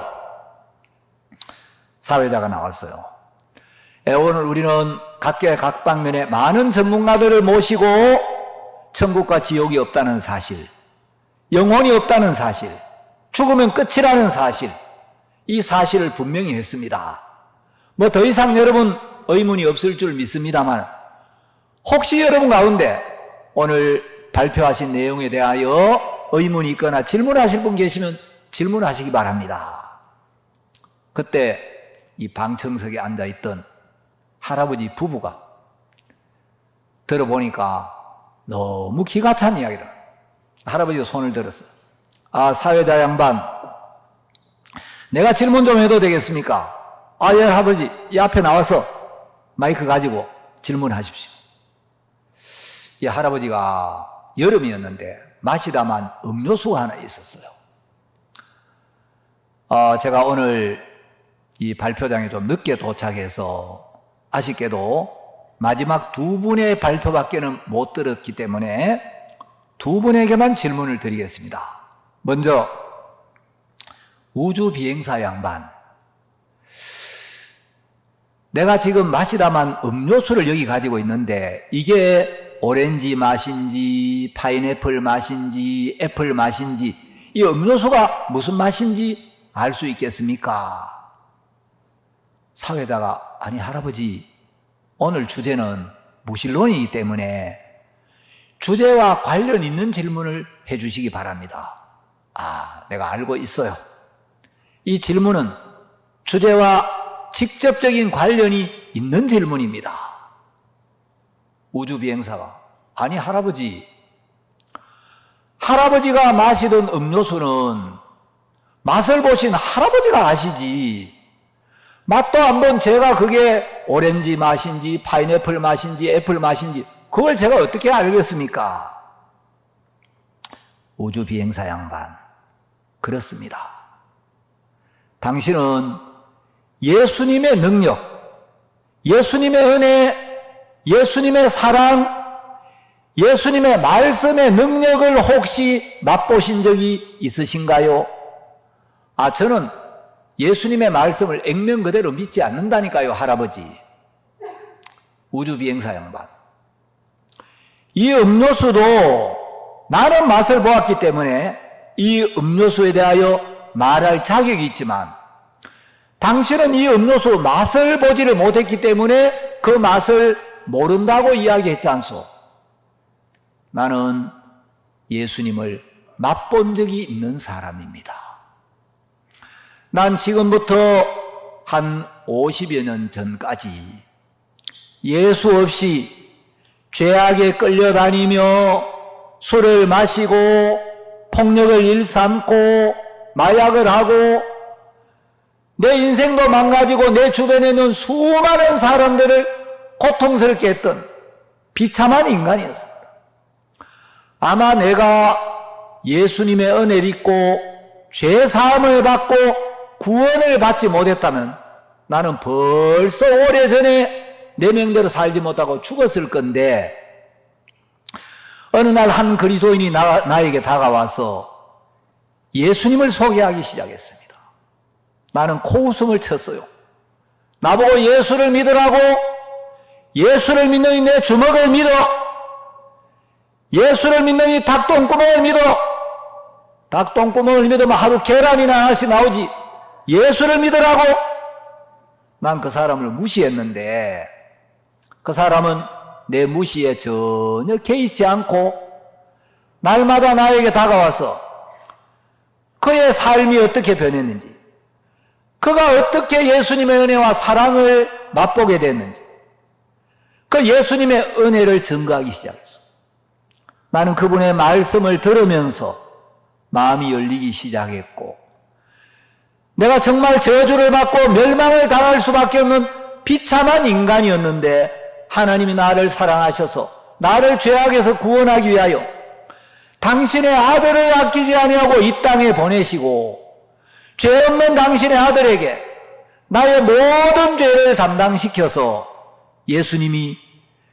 사회자가 나왔어요. 오늘 우리는 각계 각 방면에 많은 전문가들을 모시고 천국과 지옥이 없다는 사실, 영혼이 없다는 사실, 죽으면 끝이라는 사실, 이 사실을 분명히 했습니다. 뭐 더 이상 여러분 의문이 없을 줄 믿습니다만, 혹시 여러분 가운데 오늘 발표하신 내용에 대하여 의문이 있거나 질문하실 분 계시면 질문하시기 바랍니다. 그때 이 방청석에 앉아있던 할아버지 부부가 들어보니까 너무 기가 찬 이야기를, 할아버지가 손을 들었어요. 아, 사회자 양반, 내가 질문 좀 해도 되겠습니까? 아, 예, 할아버지, 이 앞에 나와서 마이크 가지고 질문하십시오. 이 할아버지가 여름이었는데 마시다만 음료수가 하나 있었어요. 제가 오늘 이 발표장에 좀 늦게 도착해서 아쉽게도 마지막 두 분의 발표밖에는 못 들었기 때문에 두 분에게만 질문을 드리겠습니다. 먼저 우주비행사 양반, 내가 지금 마시다만 음료수를 여기 가지고 있는데 이게 오렌지 맛인지 파인애플 맛인지 애플 맛인지 이 음료수가 무슨 맛인지 알 수 있겠습니까? 사회자가, 아니 할아버지, 오늘 주제는 무신론이기 때문에 주제와 관련 있는 질문을 해 주시기 바랍니다. 아, 내가 알고 있어요. 이 질문은 주제와 직접적인 관련이 있는 질문입니다. 우주비행사가, 아니 할아버지가 마시던 음료수는 맛을 보신 할아버지가 아시지, 맛도 한번 제가 그게 오렌지 맛인지 파인애플 맛인지 애플 맛인지 그걸 제가 어떻게 알겠습니까? 우주비행사 양반, 그렇습니다. 당신은 예수님의 능력, 예수님의 은혜, 예수님의 사랑, 예수님의 말씀의 능력을 혹시 맛보신 적이 있으신가요? 아, 저는 예수님의 말씀을 액면 그대로 믿지 않는다니까요, 할아버지. 우주비행사 양반, 이 음료수도 나는 맛을 보았기 때문에 이 음료수에 대하여 말할 자격이 있지만 당신은 이 음료수 맛을 보지를 못했기 때문에 그 맛을 모른다고 이야기했지 않소? 나는 예수님을 맛본 적이 있는 사람입니다. 난 지금부터 한 50여 년 전까지 예수 없이 죄악에 끌려다니며 술을 마시고 폭력을 일삼고 마약을 하고 내 인생도 망가지고 내 주변에 있는 수많은 사람들을 고통스럽게 했던 비참한 인간이었습니다. 아마 내가 예수님의 은혜를 입고 죄사함을 받고 구원을 받지 못했다면 나는 벌써 오래전에 내 명대로 살지 못하고 죽었을 건데, 어느 날 한 그리스도인이 나에게 다가와서 예수님을 소개하기 시작했습니다. 나는 코웃음을 쳤어요. 나보고 예수를 믿으라고? 예수를 믿느니 내 주먹을 믿어? 예수를 믿느니 닭똥구멍을 믿어? 닭똥구멍을 믿으면 하루 계란이나 하나씩 나오지. 예수를 믿으라고? 난 그 사람을 무시했는데, 그 사람은 내 무시에 전혀 개의치 않고 날마다 나에게 다가와서 그의 삶이 어떻게 변했는지, 그가 어떻게 예수님의 은혜와 사랑을 맛보게 됐는지, 그 예수님의 은혜를 증거하기 시작했어. 나는 그분의 말씀을 들으면서 마음이 열리기 시작했고, 내가 정말 저주를 받고 멸망을 당할 수밖에 없는 비참한 인간이었는데, 하나님이 나를 사랑하셔서 나를 죄악에서 구원하기 위하여 당신의 아들을 아끼지 아니하고 이 땅에 보내시고, 죄 없는 당신의 아들에게 나의 모든 죄를 담당시켜서 예수님이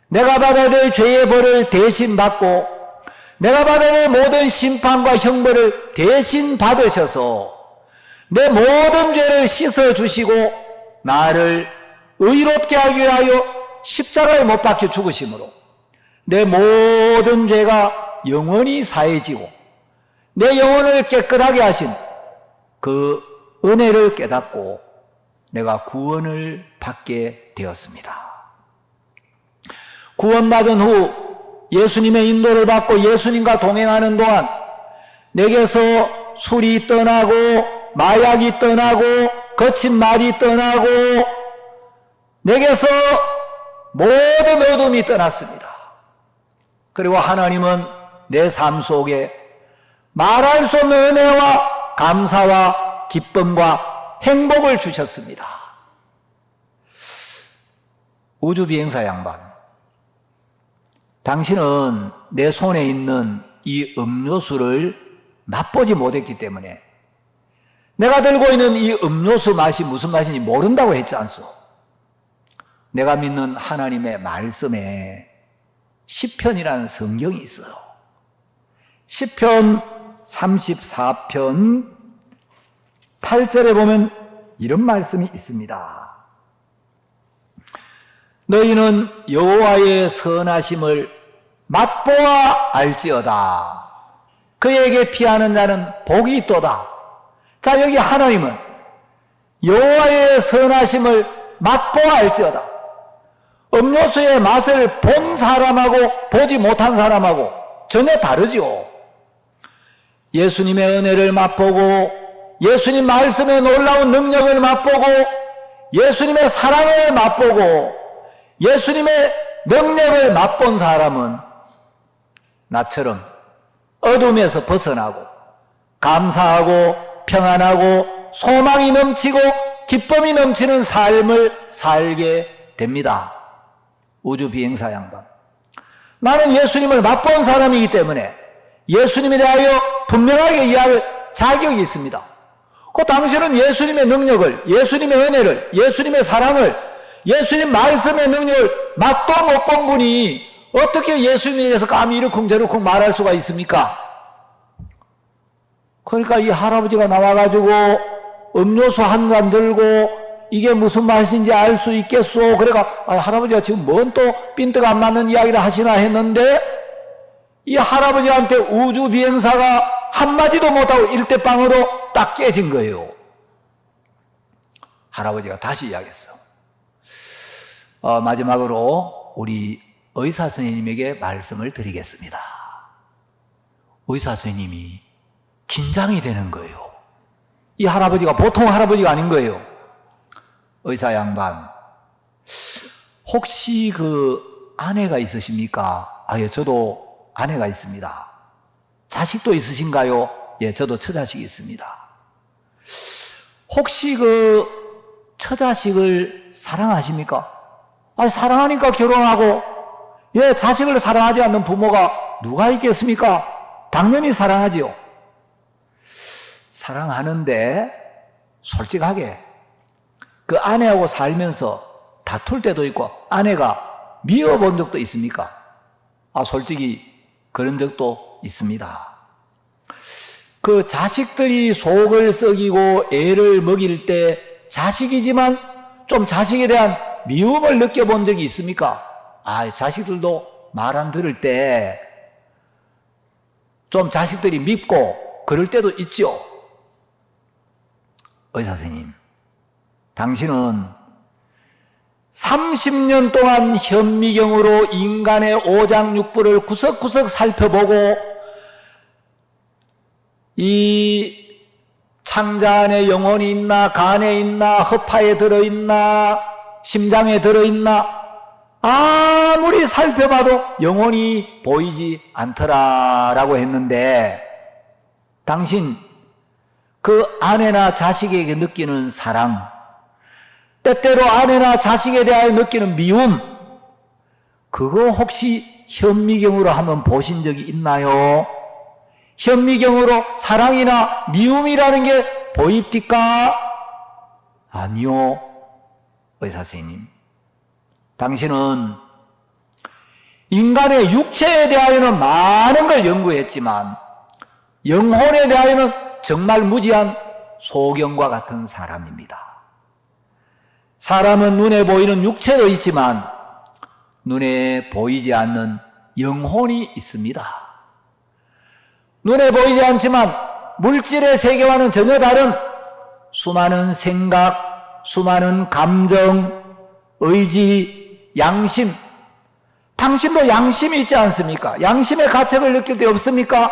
내가 받아야 될 죄의 벌을 대신 받고 내가 받아야 될 모든 심판과 형벌을 대신 받으셔서 내 모든 죄를 씻어주시고 나를 의롭게 하기 위하여 십자가에 못 박혀 죽으심으로 내 모든 죄가 영원히 사해지고 내 영혼을 깨끗하게 하신 그 은혜를 깨닫고 내가 구원을 받게 되었습니다. 구원받은 후 예수님의 인도를 받고 예수님과 동행하는 동안 내게서 술이 떠나고 마약이 떠나고 거친 말이 떠나고 내게서 모든 어둠이 떠났습니다. 그리고 하나님은 내 삶 속에 말할 수 없는 은혜와 감사와 기쁨과 행복을 주셨습니다. 우주비행사 양반, 당신은 내 손에 있는 이 음료수를 맛보지 못했기 때문에 내가 들고 있는 이 음료수 맛이 무슨 맛인지 모른다고 했지 않소? 내가 믿는 하나님의 말씀에 시편이라는 성경이 있어요. 시편 34편 8절에 보면 이런 말씀이 있습니다. 너희는 여호와의 선하심을 맛보아 알지어다. 그에게 피하는 자는 복이 있도다. 자, 여기 하나님은 여호와의 선하심을 맛보아 알지어다. 음료수의 맛을 본 사람하고 보지 못한 사람하고 전혀 다르죠. 예수님의 은혜를 맛보고 예수님 말씀의 놀라운 능력을 맛보고 예수님의 사랑을 맛보고 예수님의 능력을 맛본 사람은 나처럼 어둠에서 벗어나고 감사하고 평안하고 소망이 넘치고 기쁨이 넘치는 삶을 살게 됩니다. 우주비행사 양반, 나는 예수님을 맛본 사람이기 때문에 예수님에 대하여 분명하게 이야기할 자격이 있습니다. 그 당신은 예수님의 능력을, 예수님의 은혜를, 예수님의 사랑을, 예수님 말씀의 능력을 맛도 못 본 분이 어떻게 예수님에 대해서 감히 이러쿵저러쿵 말할 수가 있습니까? 그러니까 이 할아버지가 나와가지고 음료수 한 잔 들고 이게 무슨 맛인지 알 수 있겠소? 그러니까 할아버지가 지금 뭔 또 핀트가 안 맞는 이야기를 하시나 했는데 이 할아버지한테 우주비행사가 한마디도 못하고 일대빵으로 딱 깨진 거예요. 할아버지가 다시 이야기했어요. 마지막으로 우리 의사 선생님에게 말씀을 드리겠습니다. 의사 선생님이 긴장이 되는 거예요. 이 할아버지가 보통 할아버지가 아닌 거예요. 의사 양반, 혹시 그 아내가 있으십니까? 예, 저도 아내가 있습니다. 자식도 있으신가요? 예, 저도 처자식이 있습니다. 혹시 그 처자식을 사랑하십니까? 사랑하니까 결혼하고 예, 자식을 사랑하지 않는 부모가 누가 있겠습니까? 당연히 사랑하지요. 사랑하는데 솔직하게 그 아내하고 살면서 다툴 때도 있고 아내가 미워본 적도 있습니까? 솔직히 그런 적도 있습니다. 그 자식들이 속을 썩이고 애를 먹일 때 자식이지만 좀 자식에 대한 미움을 느껴본 적이 있습니까? 자식들도 말 안 들을 때 좀 자식들이 밉고 그럴 때도 있죠. 의사 선생님, 당신은 30년 동안 현미경으로 인간의 오장육부를 구석구석 살펴보고 이 창자 안에 영혼이 있나, 간에 있나, 허파에 들어있나, 심장에 들어있나, 아무리 살펴봐도 영혼이 보이지 않더라라고 했는데, 당신 그 아내나 자식에게 느끼는 사랑, 때때로 아내나 자식에 대하여 느끼는 미움, 그거 혹시 현미경으로 한번 보신 적이 있나요? 현미경으로 사랑이나 미움이라는 게 보입니까? 아니요, 의사 선생님. 당신은 인간의 육체에 대하여는 많은 걸 연구했지만 영혼에 대하여는 정말 무지한 소경과 같은 사람입니다. 사람은 눈에 보이는 육체도 있지만 눈에 보이지 않는 영혼이 있습니다. 눈에 보이지 않지만 물질의 세계와는 전혀 다른 수많은 생각, 수많은 감정, 의지, 양심. 당신도 양심이 있지 않습니까? 양심의 가책을 느낄 때 없습니까?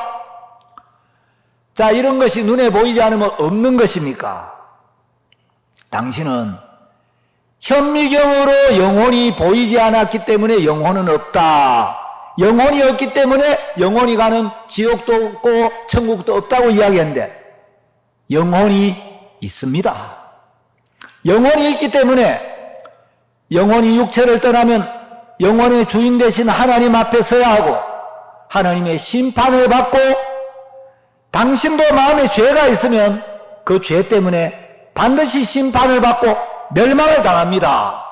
자, 이런 것이 눈에 보이지 않으면 없는 것입니까? 당신은 현미경으로 영혼이 보이지 않았기 때문에 영혼은 없다. 영혼이 없기 때문에 영혼이 가는 지옥도 없고 천국도 없다고 이야기했는데 영혼이 있습니다. 영혼이 있기 때문에 영혼이 육체를 떠나면 영혼의 주인 되신 하나님 앞에 서야 하고 하나님의 심판을 받고 당신도 마음에 죄가 있으면 그 죄 때문에 반드시 심판을 받고 멸망을 당합니다.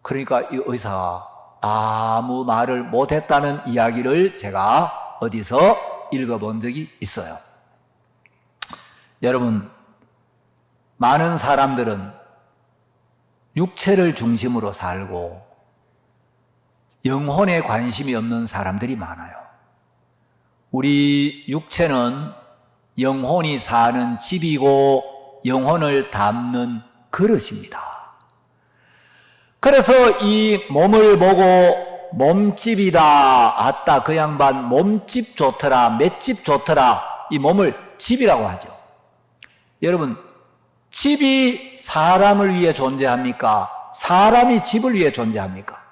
그러니까 이 의사가 아무 말을 못했다는 이야기를 제가 어디서 읽어본 적이 있어요. 여러분, 많은 사람들은 육체를 중심으로 살고 영혼에 관심이 없는 사람들이 많아요. 우리 육체는 영혼이 사는 집이고 영혼을 담는 그릇입니다. 그래서 이 몸을 보고 몸집이다, 아따 그 양반 몸집 좋더라, 맷집 좋더라, 이 몸을 집이라고 하죠. 여러분, 집이 사람을 위해 존재합니까? 사람이 집을 위해 존재합니까?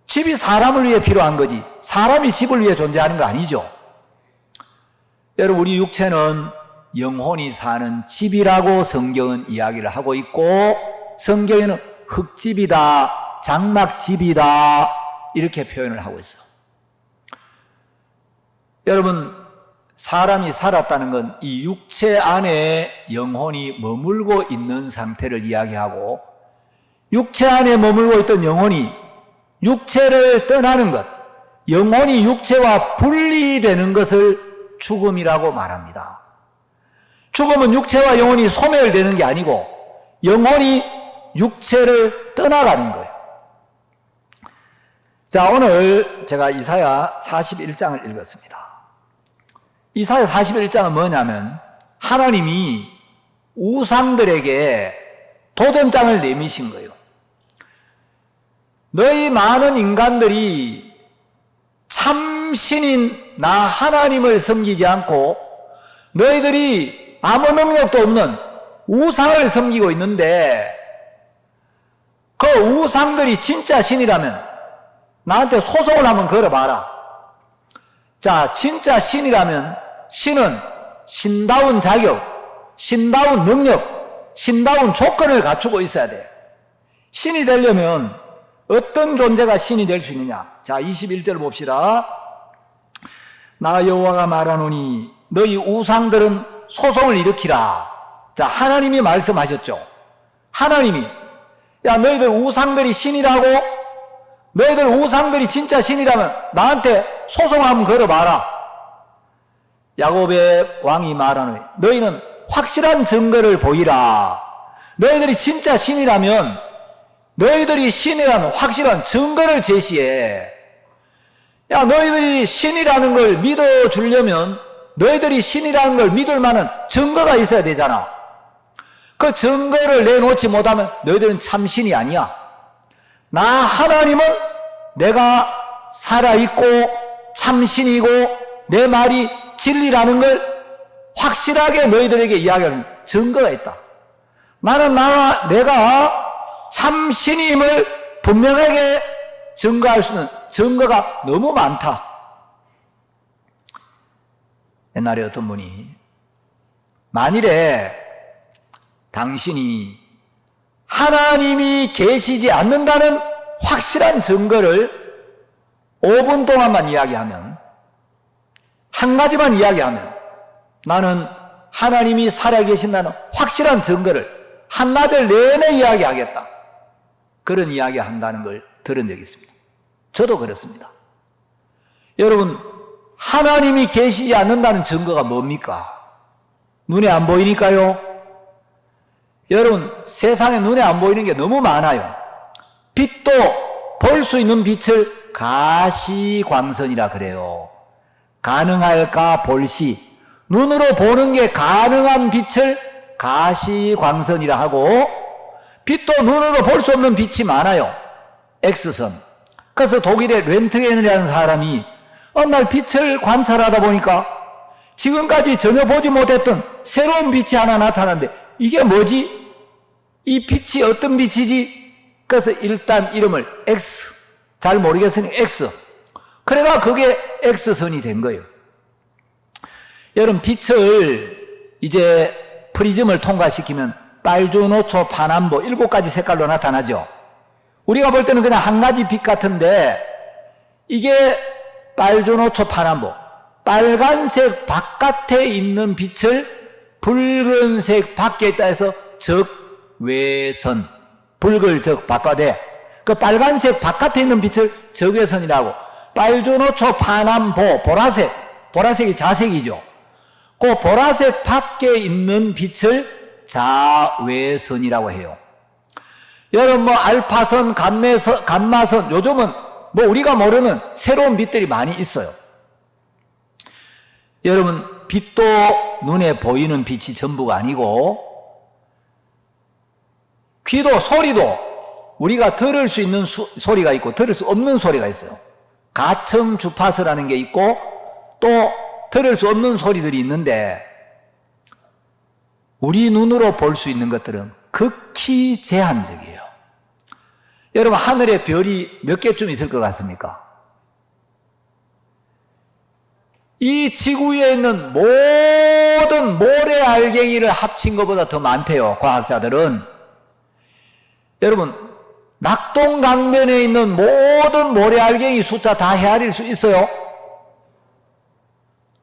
집이 사람을 위해 필요한 거지 사람이 집을 위해 존재하는 거 아니죠. 여러분, 우리 육체는 영혼이 사는 집이라고 성경은 이야기를 하고 있고 성경에는 흙집이다, 장막집이다 이렇게 표현을 하고 있어. 여러분, 사람이 살았다는 건 이 육체 안에 영혼이 머물고 있는 상태를 이야기하고 육체 안에 머물고 있던 영혼이 육체를 떠나는 것, 영혼이 육체와 분리되는 것을 죽음이라고 말합니다. 죽음은 육체와 영혼이 소멸되는 게 아니고 영혼이 육체를 떠나가는 거예요. 자, 오늘 제가 이사야 41장을 읽었습니다. 이사야 41장은 뭐냐면 하나님이 우상들에게 도전장을 내미신 거예요. 너희 많은 인간들이 참신인 나 하나님을 섬기지 않고 너희들이 아무 능력도 없는 우상을 섬기고 있는데 그 우상들이 진짜 신이라면 나한테 소송을 한번 걸어봐라. 자, 진짜 신이라면 신은 신다운 자격, 신다운 능력, 신다운 조건을 갖추고 있어야 돼. 신이 되려면 어떤 존재가 신이 될 수 있느냐? 자, 21절 봅시다. 나 여호와가 말하노니 너희 우상들은 소송을 일으키라. 자, 하나님이 말씀하셨죠. 하나님이, 야, 너희들 우상들이 신이라고? 너희들 우상들이 진짜 신이라면 나한테 소송 한번 걸어봐라. 야곱의 왕이 말하노니 너희는 확실한 증거를 보이라. 너희들이 진짜 신이라면 너희들이 신이라는 확실한 증거를 제시해. 야, 너희들이 신이라는 걸 믿어주려면 너희들이 신이라는 걸 믿을 만한 증거가 있어야 되잖아. 그 증거를 내놓지 못하면 너희들은 참 신이 아니야. 나 하나님은 내가 살아있고 참신이고 내 말이 진리라는 걸 확실하게 너희들에게 이야기하는 증거가 있다. 나는 내가 참신임을 분명하게 증거할 수 있는 증거가 너무 많다. 옛날에 어떤 분이 만일에 당신이 하나님이 계시지 않는다는 확실한 증거를 5분 동안만 이야기하면, 한 가지만 이야기하면 나는 하나님이 살아계신다는 확실한 증거를 한나절 내내 이야기하겠다. 그런 이야기 한다는 걸 들은 적이 있습니다. 저도 그렇습니다. 여러분, 하나님이 계시지 않는다는 증거가 뭡니까? 눈에 안 보이니까요. 여러분, 세상에 눈에 안 보이는 게 너무 많아요. 빛도 볼 수 있는 빛을 가시광선이라 그래요. 가능할까 볼시, 눈으로 보는 게 가능한 빛을 가시광선이라 하고, 빛도 눈으로 볼 수 없는 빛이 많아요. X선. 그래서 독일의 렌트겐이라는 사람이 어느 날 빛을 관찰하다 보니까 지금까지 전혀 보지 못했던 새로운 빛이 하나 나타났는데 이게 뭐지? 이 빛이 어떤 빛이지? 그래서 일단 이름을 X, 잘 모르겠으니 X. 그래가 그게 X선이 된 거예요. 여러분, 빛을 이제 프리즘을 통과시키면 빨주노초, 파남보 7가지 색깔로 나타나죠. 우리가 볼 때는 그냥 한 가지 빛 같은데 이게 빨주노초, 파남보, 빨간색 바깥에 있는 빛을 붉은색 밖에 있다 해서 적외선, 붉을 적 바깥에, 그 빨간색 바깥에 있는 빛을 적외선이라고, 빨주노초, 파남보, 보라색이 자색이죠. 그 보라색 밖에 있는 빛을 자외선이라고 해요. 여러분, 뭐 알파선, 감마선, 요즘은 뭐 우리가 모르는 새로운 빛들이 많이 있어요. 여러분, 빛도 눈에 보이는 빛이 전부가 아니고, 귀도, 소리도 우리가 들을 수 있는 소리가 있고 들을 수 없는 소리가 있어요. 가청 주파수라는 게 있고 또 들을 수 없는 소리들이 있는데, 우리 눈으로 볼 수 있는 것들은 극히 제한적이에요. 여러분, 하늘에 별이 몇 개쯤 있을 것 같습니까? 이 지구 위에 있는 모든 모래알갱이를 합친 것보다 더 많대요, 과학자들은. 여러분, 낙동강변에 있는 모든 모래알갱이 숫자 다 헤아릴 수 있어요?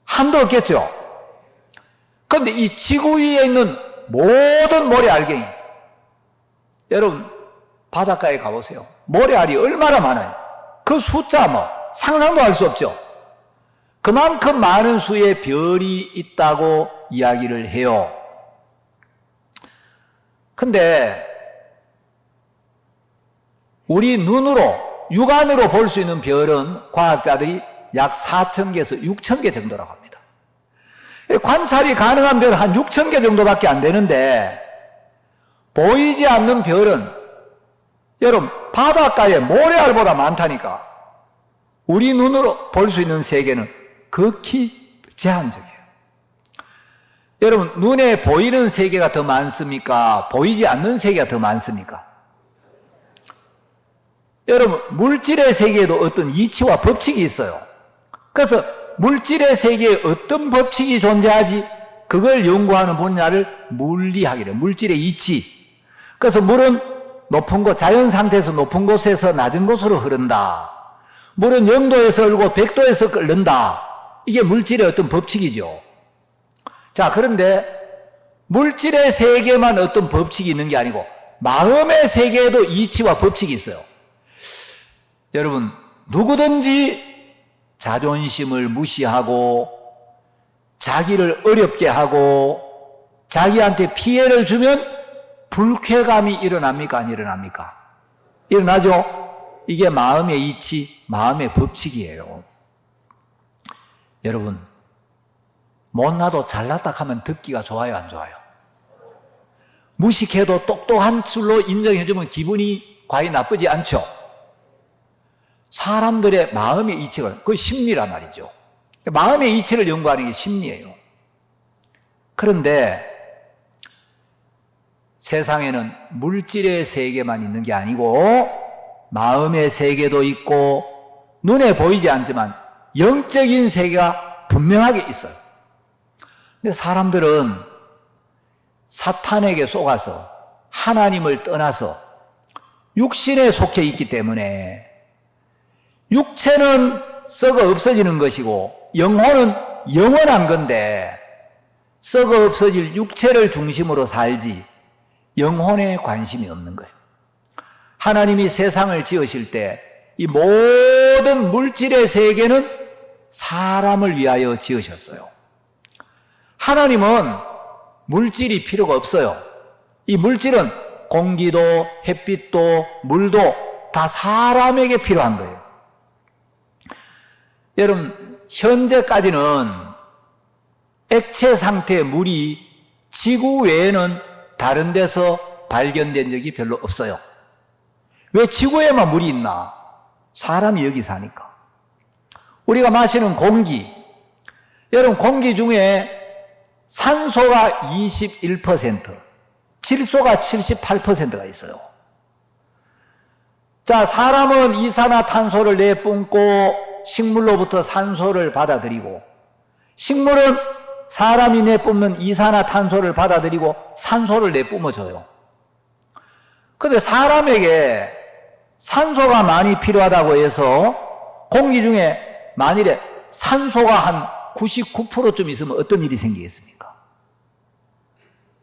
한도 없겠죠? 그런데 이 지구 위에 있는 모든 모래알갱이, 여러분, 바닷가에 가보세요. 모래알이 얼마나 많아요? 그 숫자 상상도 할 수 없죠? 그만큼 많은 수의 별이 있다고 이야기를 해요. 근데 우리 눈으로, 육안으로 볼 수 있는 별은 과학자들이 약 4,000개에서 6,000개 정도라고 합니다. 관찰이 가능한 별은 한 6,000개 정도밖에 안 되는데, 보이지 않는 별은 여러분, 바닷가에 모래알보다 많다니까. 우리 눈으로 볼 수 있는 세계는 극히 제한적이에요. 여러분, 눈에 보이는 세계가 더 많습니까? 보이지 않는 세계가 더 많습니까? 여러분, 물질의 세계에도 어떤 이치와 법칙이 있어요. 그래서 물질의 세계에 어떤 법칙이 존재하지? 그걸 연구하는 분야를 물리학이래요. 물질의 이치. 그래서 물은 높은 곳, 자연 상태에서 높은 곳에서 낮은 곳으로 흐른다. 물은 0도에서 흐르고 100도에서 끓는다. 이게 물질의 어떤 법칙이죠. 자, 그런데 물질의 세계만 어떤 법칙이 있는 게 아니고 마음의 세계에도 이치와 법칙이 있어요. 여러분, 누구든지 자존심을 무시하고 자기를 어렵게 하고 자기한테 피해를 주면 불쾌감이 일어납니까? 안 일어납니까? 일어나죠? 이게 마음의 이치, 마음의 법칙이에요. 여러분, 못나도 잘났다 하면 듣기가 좋아요, 안 좋아요? 무식해도 똑똑한 줄로 인정해주면 기분이 과히 나쁘지 않죠? 사람들의 마음의 이치가, 그게 심리란 말이죠. 마음의 이치를 연구하는 게 심리예요. 그런데 세상에는 물질의 세계만 있는 게 아니고 마음의 세계도 있고 눈에 보이지 않지만 영적인 세계가 분명하게 있어요. 근데 사람들은 사탄에게 속아서 하나님을 떠나서 육신에 속해 있기 때문에 육체는 썩어 없어지는 것이고 영혼은 영원한 건데 썩어 없어질 육체를 중심으로 살지 영혼에 관심이 없는 거예요. 하나님이 세상을 지으실 때 이 모든 물질의 세계는 사람을 위하여 지으셨어요. 하나님은 물질이 필요가 없어요. 이 물질은 공기도 햇빛도 물도 다 사람에게 필요한 거예요. 여러분, 현재까지는 액체 상태의 물이 지구 외에는 다른 데서 발견된 적이 별로 없어요. 왜 지구에만 물이 있나? 사람이 여기 사니까. 우리가 마시는 공기, 여러분 공기 중에 산소가 21%, 질소가 78%가 있어요. 자, 사람은 이산화탄소를 내뿜고 식물로부터 산소를 받아들이고 식물은 사람이 내뿜는 이산화탄소를 받아들이고 산소를 내뿜어줘요. 그런데 사람에게 산소가 많이 필요하다고 해서 공기 중에 만일에 산소가 한 99%쯤 있으면 어떤 일이 생기겠습니까?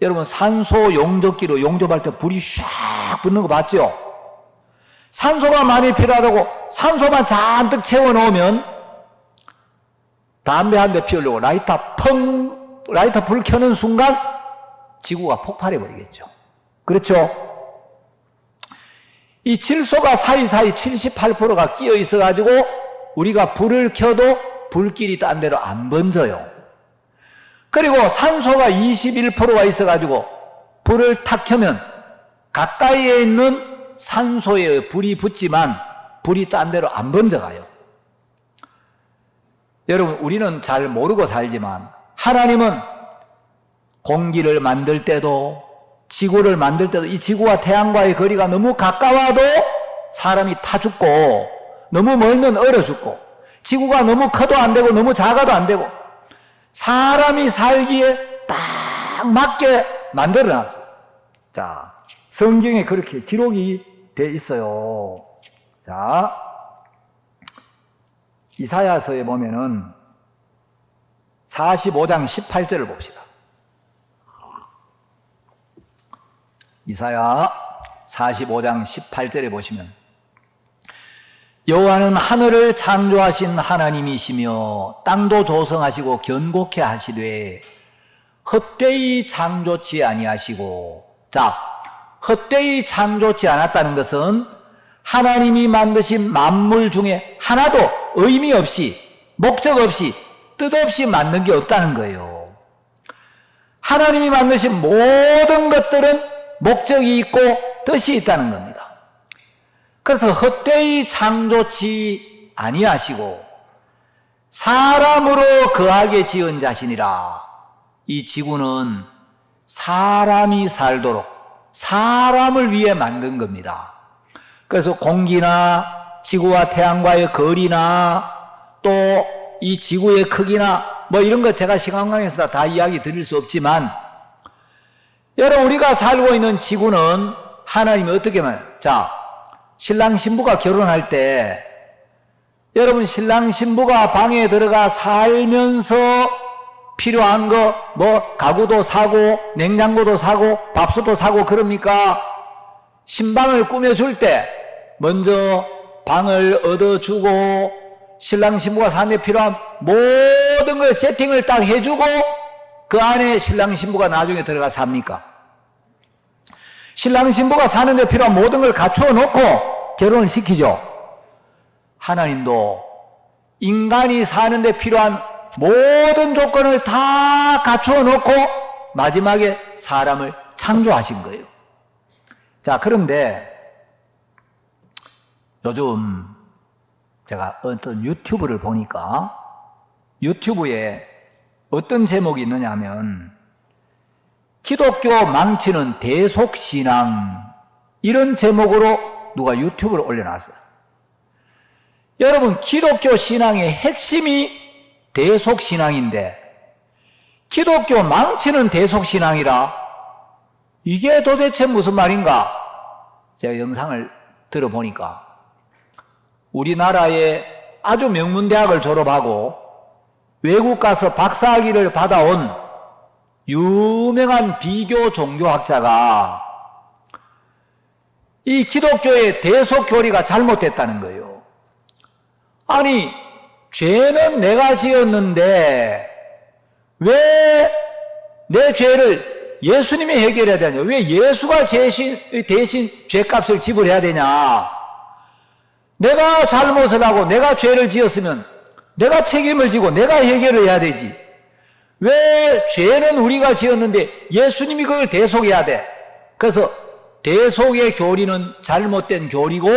여러분, 산소 용접기로 용접할 때 불이 샥 붙는 거 봤죠? 산소가 많이 필요하다고 산소만 잔뜩 채워놓으면 담배 한 대 피우려고 라이터 불 켜는 순간 지구가 폭발해 버리겠죠. 그렇죠? 이 질소가 사이사이 78%가 끼어 있어가지고 우리가 불을 켜도 불길이 딴 데로 안 번져요. 그리고 산소가 21%가 있어가지고 불을 탁 켜면 가까이에 있는 산소에 불이 붙지만 불이 딴 데로 안 번져가요. 여러분, 우리는 잘 모르고 살지만 하나님은 공기를 만들 때도 지구를 만들 때도 이 지구와 태양과의 거리가 너무 가까워도 사람이 타 죽고 너무 멀면 얼어 죽고 지구가 너무 커도 안 되고 너무 작아도 안 되고 사람이 살기에 딱 맞게 만들어놨어요. 자, 성경에 그렇게 기록이 돼 있어요. 자, 이사야서에 보면은 45장 18절을 봅시다. 이사야 45장 18절에 보시면 여호와는 하늘을 창조하신 하나님이시며 땅도 조성하시고 견고케 하시되 헛되이 창조치 아니하시고, 자, 헛되이 창조치 않았다는 것은 하나님이 만드신 만물 중에 하나도 의미 없이 목적 없이 뜻 없이 만든 게 없다는 거예요. 하나님이 만드신 모든 것들은 목적이 있고 뜻이 있다는 겁니다. 그래서 헛되이 창조치 아니하시고 사람으로 거하게 지은 자신이라. 이 지구는 사람이 살도록 사람을 위해 만든 겁니다. 그래서 공기나 지구와 태양과의 거리나 또 이 지구의 크기나 뭐 이런 것 제가 시간 관계에서 다 이야기 드릴 수 없지만 여러분, 우리가 살고 있는 지구는 하나님이 어떻게 자, 신랑 신부가 결혼할 때 여러분 신랑 신부가 방에 들어가 살면서 필요한 거 뭐 가구도 사고 냉장고도 사고 밥솥도 사고 그럽니까? 신방을 꾸며줄 때 먼저 방을 얻어주고 신랑 신부가 사는데 필요한 모든 걸 세팅을 딱 해주고 그 안에 신랑 신부가 나중에 들어가 삽니까? 신랑 신부가 사는데 필요한 모든 걸 갖추어 놓고 결혼을 시키죠. 하나님도 인간이 사는데 필요한 모든 조건을 다 갖추어 놓고 마지막에 사람을 창조하신 거예요. 자, 그런데 요즘 제가 어떤 유튜브를 보니까 유튜브에 어떤 제목이 있느냐 하면 기독교 망치는 대속신앙 이런 제목으로 누가 유튜브를 올려놨어요. 여러분 기독교 신앙의 핵심이 대속신앙인데 기독교 망치는 대속신앙이라 이게 도대체 무슨 말인가? 제가 영상을 들어보니까 우리나라의 아주 명문대학을 졸업하고 외국 가서 박사학위를 받아온 유명한 비교 종교학자가 이 기독교의 대속교리가 잘못됐다는 거예요. 아니 죄는 내가 지었는데 왜 내 죄를 예수님이 해결해야 되냐? 왜 예수가 대신 죄값을 지불해야 되냐? 내가 잘못을 하고 내가 죄를 지었으면 내가 책임을 지고 내가 해결을 해야 되지. 왜 죄는 우리가 지었는데 예수님이 그걸 대속해야 돼? 그래서 대속의 교리는 잘못된 교리고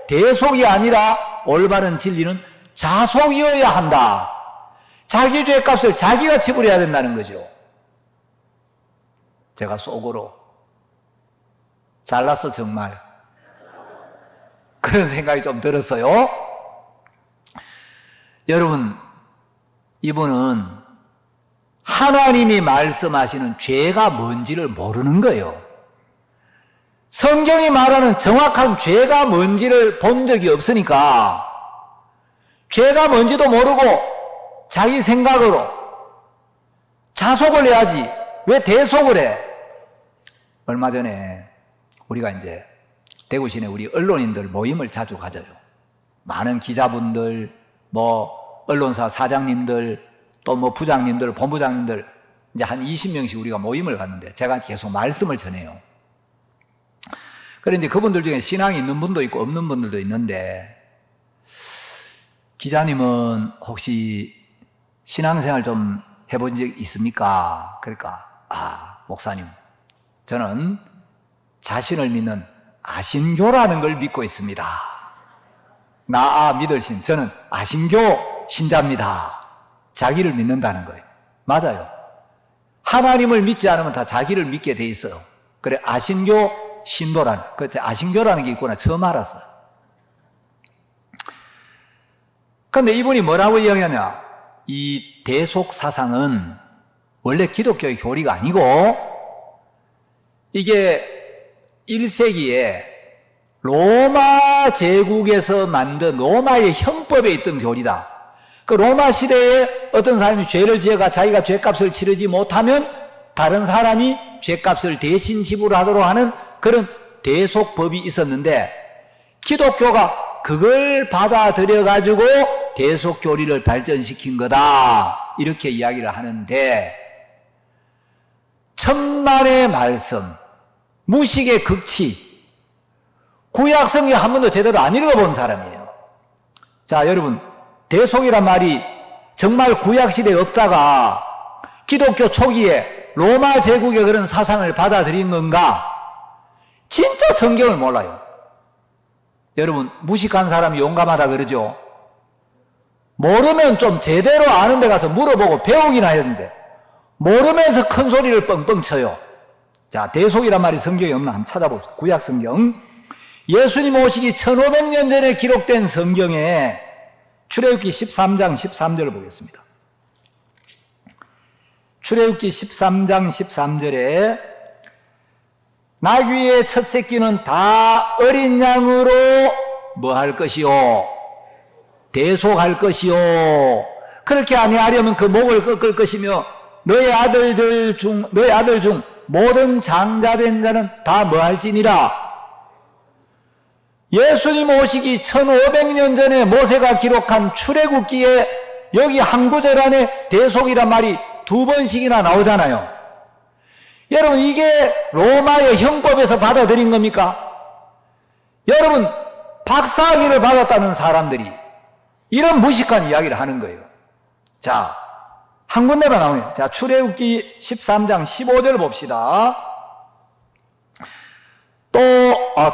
대속이 아니라 올바른 진리는 자속이어야 한다. 자기 죄값을 자기가 지불해야 된다는 거죠. 제가 속으로 잘났어 정말 그런 생각이 좀 들었어요. 여러분 이분은 하나님이 말씀하시는 죄가 뭔지를 모르는 거예요. 성경이 말하는 정확한 죄가 뭔지를 본 적이 없으니까 죄가 뭔지도 모르고 자기 생각으로 자속을 해야지 왜 대속을 해? 얼마 전에 우리가 이제 대구 시내 우리 언론인들 모임을 자주 가져요. 많은 기자분들, 뭐 언론사 사장님들, 또 뭐 부장님들, 본부장님들 이제 한 20명씩 우리가 모임을 갔는데 제가 계속 말씀을 전해요. 그런데 그분들 중에 신앙이 있는 분도 있고 없는 분들도 있는데 기자님은 혹시 신앙생활 좀 해본 적 있습니까? 그러니까 목사님 저는 자신을 믿는 아신교라는 걸 믿고 있습니다. 믿을 신 저는 아신교 신자입니다. 자기를 믿는다는 거예요. 맞아요. 하나님을 믿지 않으면 다 자기를 믿게 돼 있어요. 그래 아신교 신도라는 아신교라는 게 있구나 처음 알았어요. 그런데 이분이 뭐라고 이야기하냐? 이 대속 사상은 원래 기독교의 교리가 아니고 이게 1세기에 로마 제국에서 만든 로마의 형법에 있던 교리다. 그 로마 시대에 어떤 사람이 죄를 지어가 자기가 죄값을 치르지 못하면 다른 사람이 죄값을 대신 지불하도록 하는 그런 대속법이 있었는데 기독교가 그걸 받아들여가지고 대속교리를 발전시킨 거다. 이렇게 이야기를 하는데 천만의 말씀, 무식의 극치, 구약성경 한 번도 제대로 안 읽어본 사람이에요. 자, 여러분, 대속이란 말이 정말 구약시대에 없다가 기독교 초기에 로마 제국의 그런 사상을 받아들인 건가? 진짜 성경을 몰라요. 여러분, 무식한 사람이 용감하다 그러죠? 모르면 좀 제대로 아는 데 가서 물어보고 배우긴 해야 되는데 모르면서 큰 소리를 뻥뻥 쳐요. 자, 대속이란 말이 성경에 없나 한번 찾아봅시다. 구약 성경. 예수님 오시기 1500년 전에 기록된 성경에 출애굽기 13장 13절을 보겠습니다. 출애굽기 13장 13절에 나귀의 첫 새끼는 다 어린 양으로 뭐 할 것이요? 대속할 것이요. 그렇게 아니하려면 그 목을 꺾을 것이며 너희 아들 중 모든 장자된 자는 다 뭐 할지니라. 예수님 오시기 1500년 전에 모세가 기록한 출애굽기에 여기 한 구절 안에 대속이란 말이 2번씩이나 나오잖아요. 여러분, 이게 로마의 형법에서 받아들인 겁니까? 여러분, 박사학위를 받았다는 사람들이 이런 무식한 이야기를 하는 거예요. 자, 한 군데만 나오네요. 자, 출애굽기 13장 15절 봅시다. 또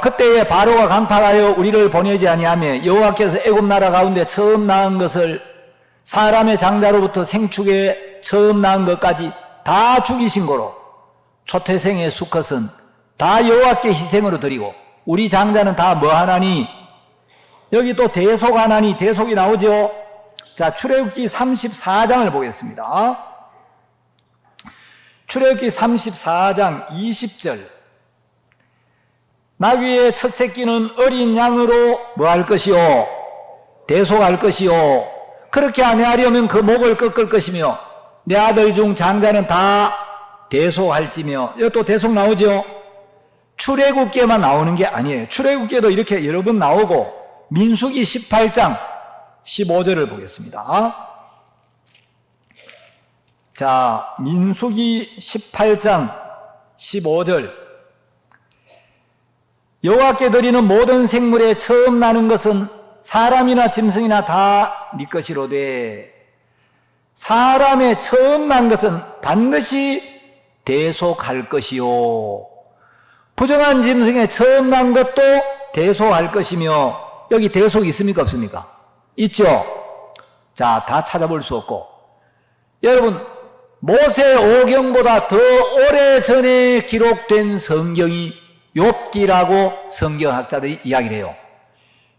그때에 바로가 강팍하여 우리를 보내지 아니하며 여호와께서 애굽 나라 가운데 처음 낳은 것을 사람의 장자로부터 생축에 처음 낳은 것까지 다 죽이신 거로 초태생의 수컷은 다 여호와께 희생으로 드리고 우리 장자는 다 뭐 하나니? 여기 또 대속하나니 대속이 나오죠. 자, 출애굽기 34장을 보겠습니다. 출애굽기 34장 20절. 나귀의 첫 새끼는 어린 양으로 뭐 할 것이요? 대속할 것이요. 그렇게 아니하려면 그 목을 꺾을 것이며 내 아들 중 장자는 다 대속할지며. 여기 또 대속 나오죠. 출애굽기에만 나오는 게 아니에요. 출애굽기에도 이렇게 여러 번 나오고 민수기 18장 15절을 보겠습니다. 자, 민수기 18장 15절. 여호와께 드리는 모든 생물에 처음 나는 것은 사람이나 짐승이나 다 네 것이로되 사람의 처음 난 것은 반드시 대속할 것이요. 부정한 짐승의 처음 난 것도 대속할 것이며. 여기 대속이 있습니까 없습니까? 있죠. 자, 다 찾아볼 수 없고 여러분, 모세 오경보다 더 오래전에 기록된 성경이 욥기라고 성경학자들이 이야기를 해요.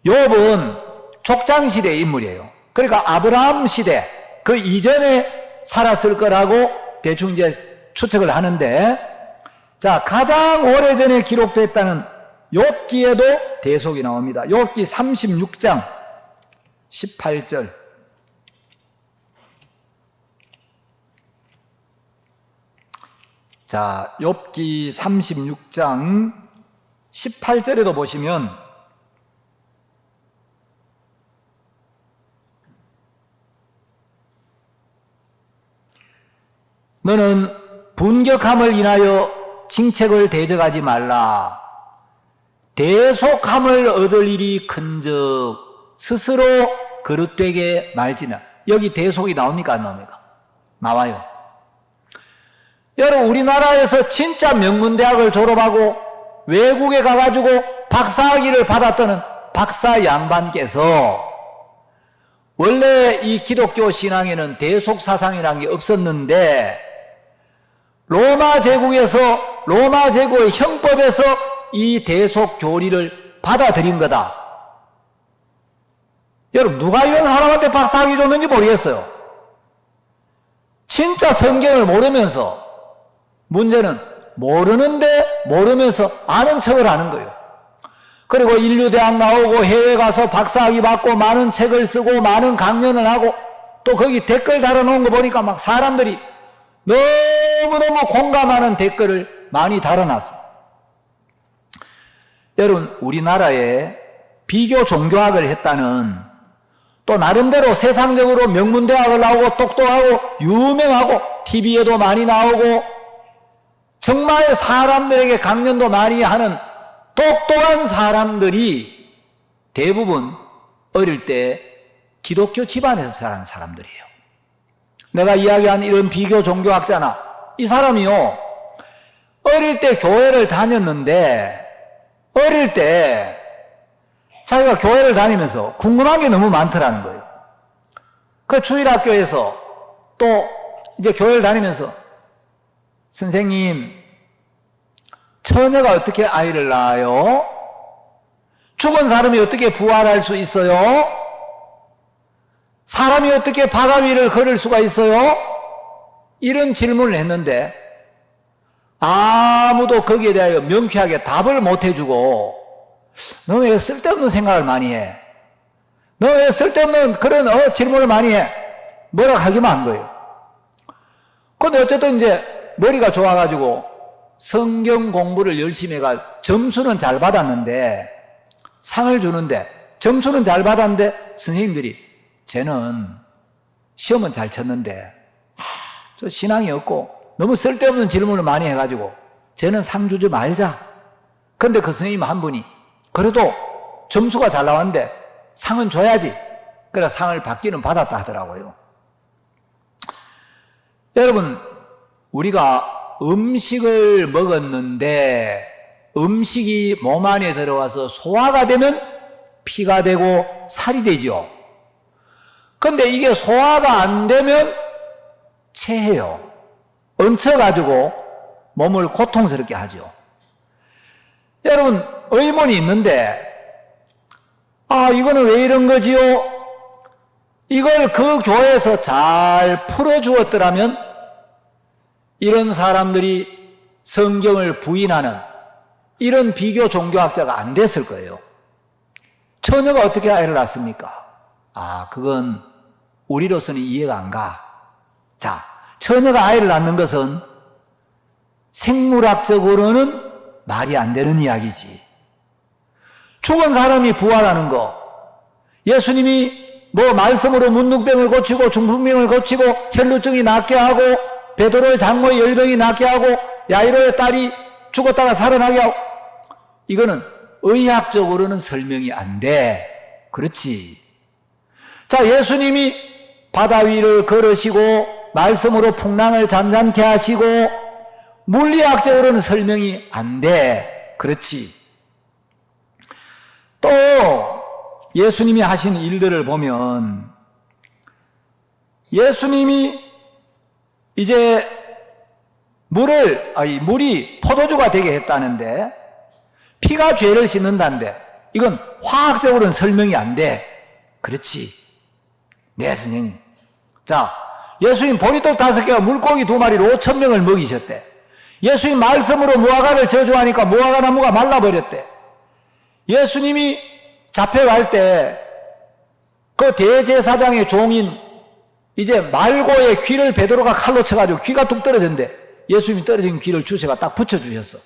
욥은 족장시대의 인물이에요. 그러니까 아브라함 시대 그 이전에 살았을 거라고 대충 이제 추측을 하는데, 자, 가장 오래전에 기록됐다는 욥기에도 대속이 나옵니다. 욥기 36장 18절. 자, 욥기 36장 18절에도 보시면 너는 분격함을 인하여 징책을 대적하지 말라. 대속함을 얻을 일이 큰즉 스스로 그릇되게 말지나. 여기 대속이 나옵니까 안 나옵니까? 나와요. 여러분, 우리나라에서 진짜 명문대학을 졸업하고 외국에 가가지고 박사학위를 받았다는 박사 양반께서 원래 이 기독교 신앙에는 대속 사상이라는 게 없었는데 로마 제국에서, 로마 제국의 형법에서 이 대속 교리를 받아들인 거다. 여러분, 누가 이런 사람한테 박사학위 줬는지 모르겠어요. 진짜 성경을 모르면서, 문제는 모르는데 모르면서 아는 척을 하는 거예요. 그리고 인류대학 나오고 해외 가서 박사학위 받고 많은 책을 쓰고 많은 강연을 하고 또 거기 댓글 달아놓은 거 보니까 막 사람들이 너무너무 공감하는 댓글을 많이 달아놨어요. 여러분, 우리나라에 비교 종교학을 했다는, 또 나름대로 세상적으로 명문대학을 나오고 똑똑하고 유명하고 TV에도 많이 나오고 정말 사람들에게 강연도 많이 하는 똑똑한 사람들이 대부분 어릴 때 기독교 집안에서 자란 사람들이에요. 내가 이야기한 이런 비교 종교학자나 이 사람이요, 어릴 때 교회를 다녔는데 어릴 때 자기가 교회를 다니면서 궁금한 게 너무 많더라는 거예요. 그 주일학교에서 또 이제 교회를 다니면서 선생님, 처녀가 어떻게 아이를 낳아요? 죽은 사람이 어떻게 부활할 수 있어요? 사람이 어떻게 바다 위를 걸을 수가 있어요? 이런 질문을 했는데, 아무도 거기에 대하여 명쾌하게 답을 못 해주고, 너 왜 쓸데없는 생각을 많이 해? 너 왜 쓸데없는 그런 질문을 많이 해? 뭐라 하기만 한 거예요. 근데 어쨌든 이제 머리가 좋아가지고 성경 공부를 열심히 해가 점수는 잘 받았는데, 상을 주는데 점수는 잘 받았는데 선생님들이 쟤는 시험은 잘 쳤는데 저 신앙이 없고 너무 쓸데없는 질문을 많이 해가지고 쟤는 상 주지 말자. 근데 그 선생님 한 분이 그래도 점수가 잘 나왔는데 상은 줘야지. 그래서 상을 받기는 받았다 하더라고요. 여러분, 우리가 음식을 먹었는데 음식이 몸 안에 들어가서 소화가 되면 피가 되고 살이 되죠. 근데 이게 소화가 안 되면 체해요. 얹혀가지고 몸을 고통스럽게 하죠. 여러분, 의문이 있는데, 이거는 왜 이런 거지요? 이걸 그 교회에서 잘 풀어주었더라면 이런 사람들이 성경을 부인하는 이런 비교 종교학자가 안 됐을 거예요. 처녀가 어떻게 아이를 낳습니까? 그건 우리로서는 이해가 안 가. 자, 처녀가 아이를 낳는 것은 생물학적으로는 말이 안 되는 이야기지. 죽은 사람이 부활하는 거, 예수님이 말씀으로 문둥병을 고치고 중풍병을 고치고 혈루증이 낫게 하고 베드로의 장모의 열병이 낫게 하고 야이로의 딸이 죽었다가 살아나게 하고, 이거는 의학적으로는 설명이 안 돼. 그렇지. 자, 예수님이 바다 위를 걸으시고 말씀으로 풍랑을 잠잠케 하시고 물리학적으로는 설명이 안 돼. 그렇지. 또 예수님이 하신 일들을 보면 예수님이 이제 물이 포도주가 되게 했다는데 피가 죄를 씻는다는데 이건 화학적으로는 설명이 안 돼. 그렇지. 네, 선생님. 자, 예수님 보리떡 5개와 물고기 2마리로 5,000명을 먹이셨대. 예수님 말씀으로 무화과를 저주하니까 무화과 나무가 말라버렸대. 예수님이 잡혀갈 때 그 대제사장의 종인 이제 말고의 귀를 베드로가 칼로 쳐가지고 귀가 뚝 떨어졌는데 예수님이 떨어진 귀를 주셔가 딱 붙여주셨어.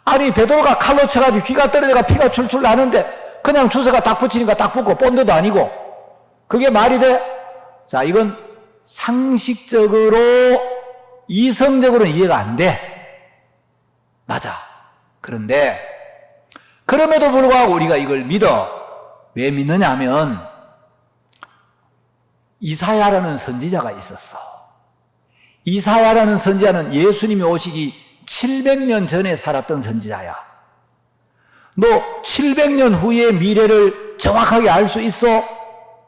아니, 베드로가 칼로 쳐가지고 귀가 떨어져가 피가 출출 나는데 그냥 주사가 딱 붙이니까 딱 붙고 본드도 아니고 그게 말이 돼? 자, 이건 상식적으로 이성적으로는 이해가 안 돼. 맞아. 그런데 그럼에도 불구하고 우리가 이걸 믿어. 왜 믿느냐 하면 이사야라는 선지자가 있었어. 이사야라는 선지자는 예수님이 오시기 700년 전에 살았던 선지자야. 너 700년 후의 미래를 정확하게 알 수 있어?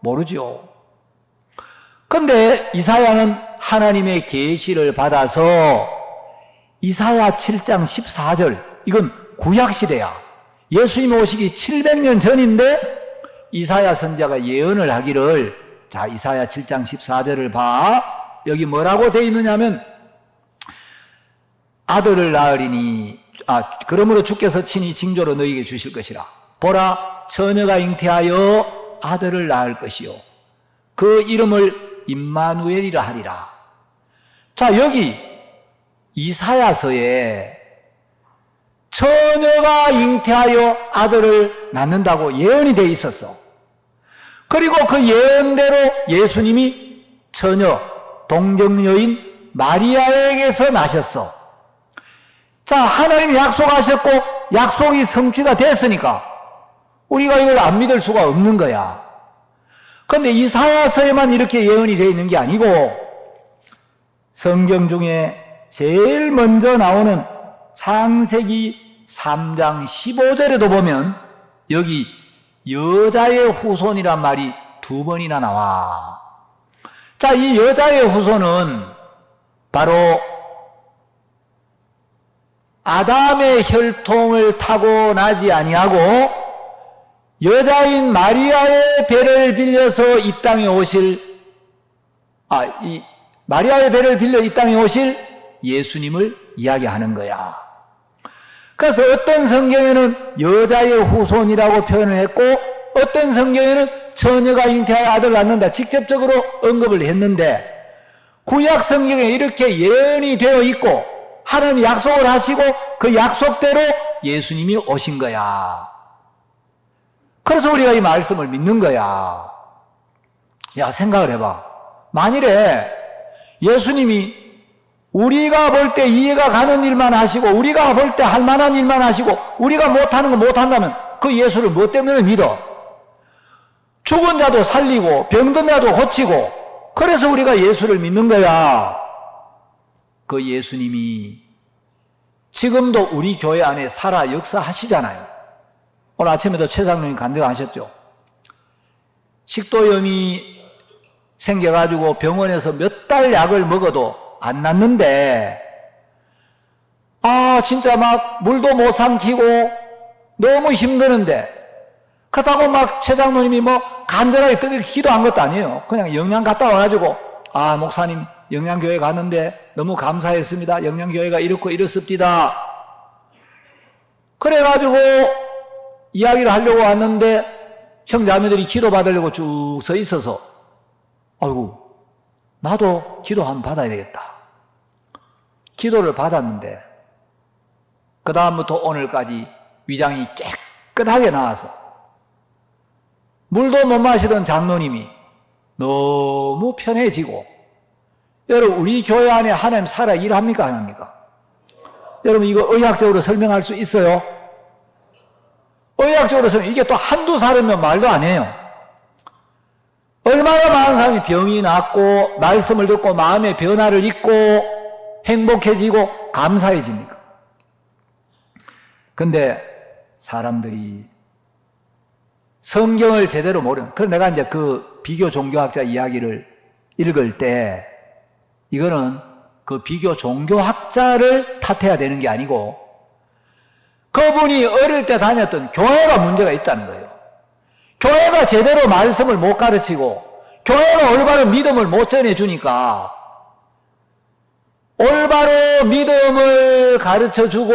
모르죠. 근데 이사야는 하나님의 계시를 받아서 이사야 7장 14절, 이건 구약시대야. 예수님 오시기 700년 전인데 이사야 선지자가 예언을 하기를, 자, 이사야 7장 14절을 봐. 여기 뭐라고 되어 있느냐면 아들을 낳으리니 그러므로 주께서 친히 징조로 너희에게 주실 것이라. 보라, 처녀가 잉태하여 아들을 낳을 것이요 그 이름을 임마누엘이라 하리라. 자, 여기 이사야서에 처녀가 잉태하여 아들을 낳는다고 예언이 되어 있었어. 그리고 그 예언대로 예수님이 처녀 동정여인 마리아에게서 나셨어. 자, 하나님이 약속하셨고 약속이 성취가 됐으니까 우리가 이걸 안 믿을 수가 없는 거야. 그런데 이사야서에만 이렇게 예언이 되어 있는 게 아니고 성경 중에 제일 먼저 나오는 창세기 3장 15절에도 보면 여기 여자의 후손이란 말이 2번이나 나와. 자, 이 여자의 후손은 바로 아담의 혈통을 타고나지 아니하고 여자인 마리아의 배를 빌려서 이 땅에 오실 마리아의 배를 빌려 이 땅에 오실 예수님을 이야기하는 거야. 그래서 어떤 성경에는 여자의 후손이라고 표현을 했고 어떤 성경에는 처녀가 잉태하여 아들 낳는다 직접적으로 언급을 했는데 구약 성경에 이렇게 예언이 되어 있고 하나님이 약속을 하시고 그 약속대로 예수님이 오신 거야. 그래서 우리가 이 말씀을 믿는 거야. 야, 생각을 해봐. 만일에 예수님이 우리가 볼 때 이해가 가는 일만 하시고 우리가 볼 때 할 만한 일만 하시고 우리가 못하는 거 못한다면 그 예수를 뭐 때문에 믿어? 죽은 자도 살리고 병든 자도 고치고 그래서 우리가 예수를 믿는 거야. 그 예수님이 지금도 우리 교회 안에 살아 역사하시잖아요. 오늘 아침에도 최 장로님 간증하셨죠. 식도염이 생겨가지고 병원에서 몇 달 약을 먹어도 안 낫는데 진짜 막 물도 못 삼키고 너무 힘드는데 그렇다고 막 최 장로님이 뭐 간절하게 뜨길 기도한 것도 아니에요. 그냥 영양 갔다 와가지고 목사님 영양교회 갔는데 너무 감사했습니다. 영양교회가 이렇고 이렇습니다. 그래가지고 이야기를 하려고 왔는데 형제자매들이 기도받으려고 쭉 서 있어서 아이고 나도 기도 한번 받아야 되겠다. 기도를 받았는데 그 다음부터 오늘까지 위장이 깨끗하게 나와서 물도 못 마시던 장로님이 너무 편해지고 여러분 우리 교회 안에 하나님 살아 일합니까 안 합니까? 여러분 이거 의학적으로 설명할 수 있어요? 의학적으로 설명 이게 또 한두 사람이면 말도 안 해요. 얼마나 많은 사람이 병이 낫고 말씀을 듣고 마음의 변화를 잊고 행복해지고 감사해집니까? 근데 사람들이 성경을 제대로 모르는 그래서 내가 이제 그 비교 종교학자 이야기를 읽을 때 이거는 그 비교 종교학자를 탓해야 되는 게 아니고 그분이 어릴 때 다녔던 교회가 문제가 있다는 거예요. 교회가 제대로 말씀을 못 가르치고 교회가 올바른 믿음을 못 전해주니까 올바른 믿음을 가르쳐주고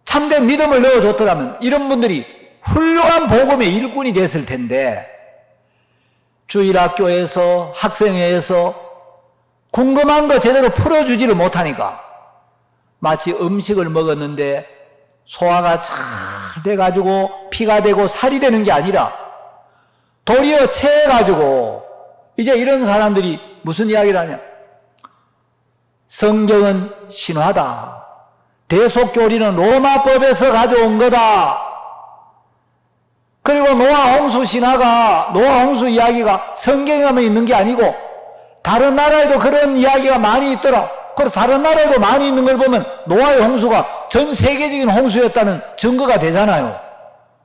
참된 믿음을 넣어줬더라면 이런 분들이 훌륭한 복음의 일꾼이 됐을 텐데 주일학교에서 학생회에서 궁금한 거 제대로 풀어주지를 못하니까 마치 음식을 먹었는데 소화가 잘 돼가지고 피가 되고 살이 되는 게 아니라 도리어 체해가지고 이제 이런 사람들이 무슨 이야기를 하냐 성경은 신화다. 대속교리는 로마법에서 가져온 거다. 그리고 노아 홍수 신화가 노아 홍수 이야기가 성경에만 있는 게 아니고 다른 나라에도 그런 이야기가 많이 있더라. 그리고 다른 나라에도 많이 있는 걸 보면 노아의 홍수가 전 세계적인 홍수였다는 증거가 되잖아요.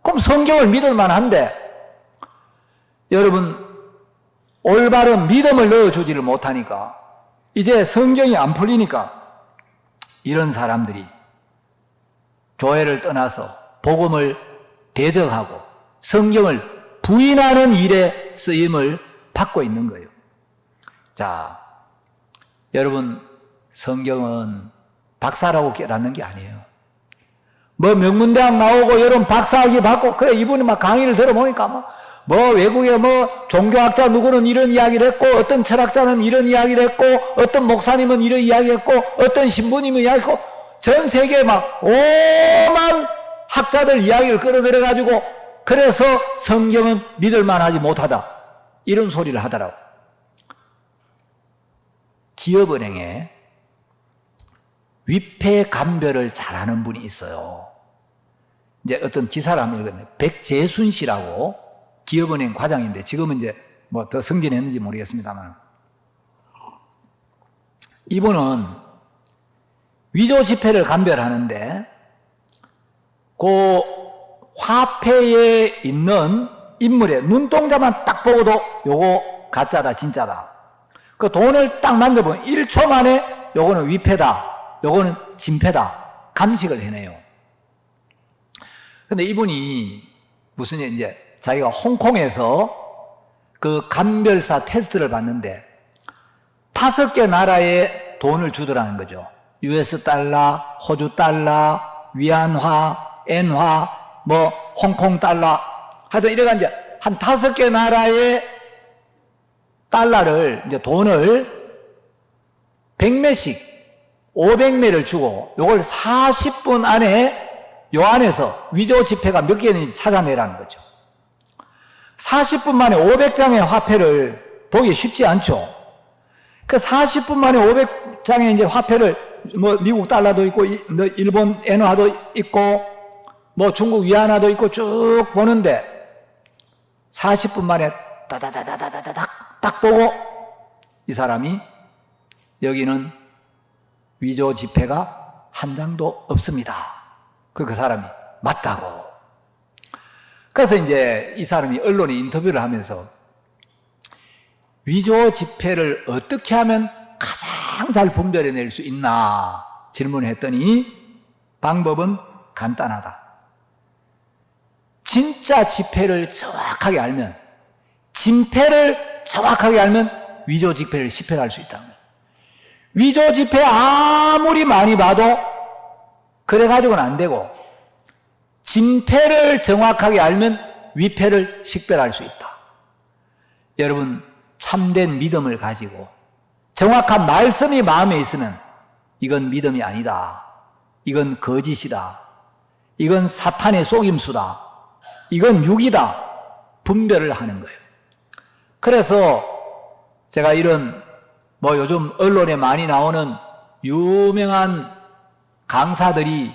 그럼 성경을 믿을 만한데 여러분 올바른 믿음을 넣어주지를 못하니까 이제 성경이 안 풀리니까 이런 사람들이 교회를 떠나서 복음을 대적하고 성경을 부인하는 일에 쓰임을 받고 있는 거예요. 자, 여러분 성경은 박사라고 깨닫는 게 아니에요. 뭐 명문대학 나오고 여러분 박사학위 받고 그래 이분이 막 강의를 들어보니까 뭐 외국에 뭐 종교학자 누구는 이런 이야기를 했고 어떤 철학자는 이런 이야기를 했고 어떤 목사님은 이런 이야기를 했고 어떤 신부님은 이야기를 했고 전 세계에 막 오만 학자들 이야기를 끌어들여 가지고 그래서 성경은 믿을 만하지 못하다 이런 소리를 하더라고. 기업은행에 위폐 감별을 잘하는 분이 있어요. 이제 어떤 기사를 한번 읽었는데 백재순 씨라고 기업은행 과장인데 지금은 이제 뭐 더 승진했는지 모르겠습니다만 이분은 위조 지폐를 감별하는데 그 화폐에 있는 인물의 눈동자만 딱 보고도 요거 가짜다 진짜다. 그 돈을 딱 만져보면 1초 만에 요거는 위폐다 요거는 진폐다 감식을 해내요. 근데 이분이 무슨 이제 자기가 홍콩에서 그 감별사 테스트를 받는데 5개 나라에 돈을 주더라는 거죠. US 달러, 호주 달러, 위안화, 엔화, 뭐 홍콩 달러, 하여튼 이래가 이제 한 5개 나라의 달러를, 이제 돈을 100매씩 500매를 주고 요걸 40분 안에 요 안에서 위조 지폐가 몇 개인지 찾아내라는 거죠. 40분 만에 500장의 화폐를 보기 쉽지 않죠. 그 40분 만에 500장의 이제 화폐를 뭐 미국 달러도 있고 뭐 일본 엔화도 있고 뭐 중국 위안화도 있고 쭉 보는데 40분 만에 따다다다다다닥 딱 보고 이 사람이 여기는 위조 지폐가 한 장도 없습니다. 그 사람이 맞다고. 그래서 이제 이 사람이 언론에 인터뷰를 하면서 위조 지폐를 어떻게 하면 가장 잘 분별해낼 수 있나 질문했더니 방법은 간단하다. 진짜 지폐를 정확하게 알면, 진폐를 정확하게 알면 위조 지폐를 식별할 수 있다는 거예요. 위조 지폐 아무리 많이 봐도 그래가지고는 안 되고, 진폐를 정확하게 알면 위폐를 식별할 수 있다. 여러분, 참된 믿음을 가지고 정확한 말씀이 마음에 있으면 이건 믿음이 아니다. 이건 거짓이다. 이건 사탄의 속임수다. 이건 육이다. 분별을 하는 거예요. 그래서 제가 이런 뭐 요즘 언론에 많이 나오는 유명한 강사들이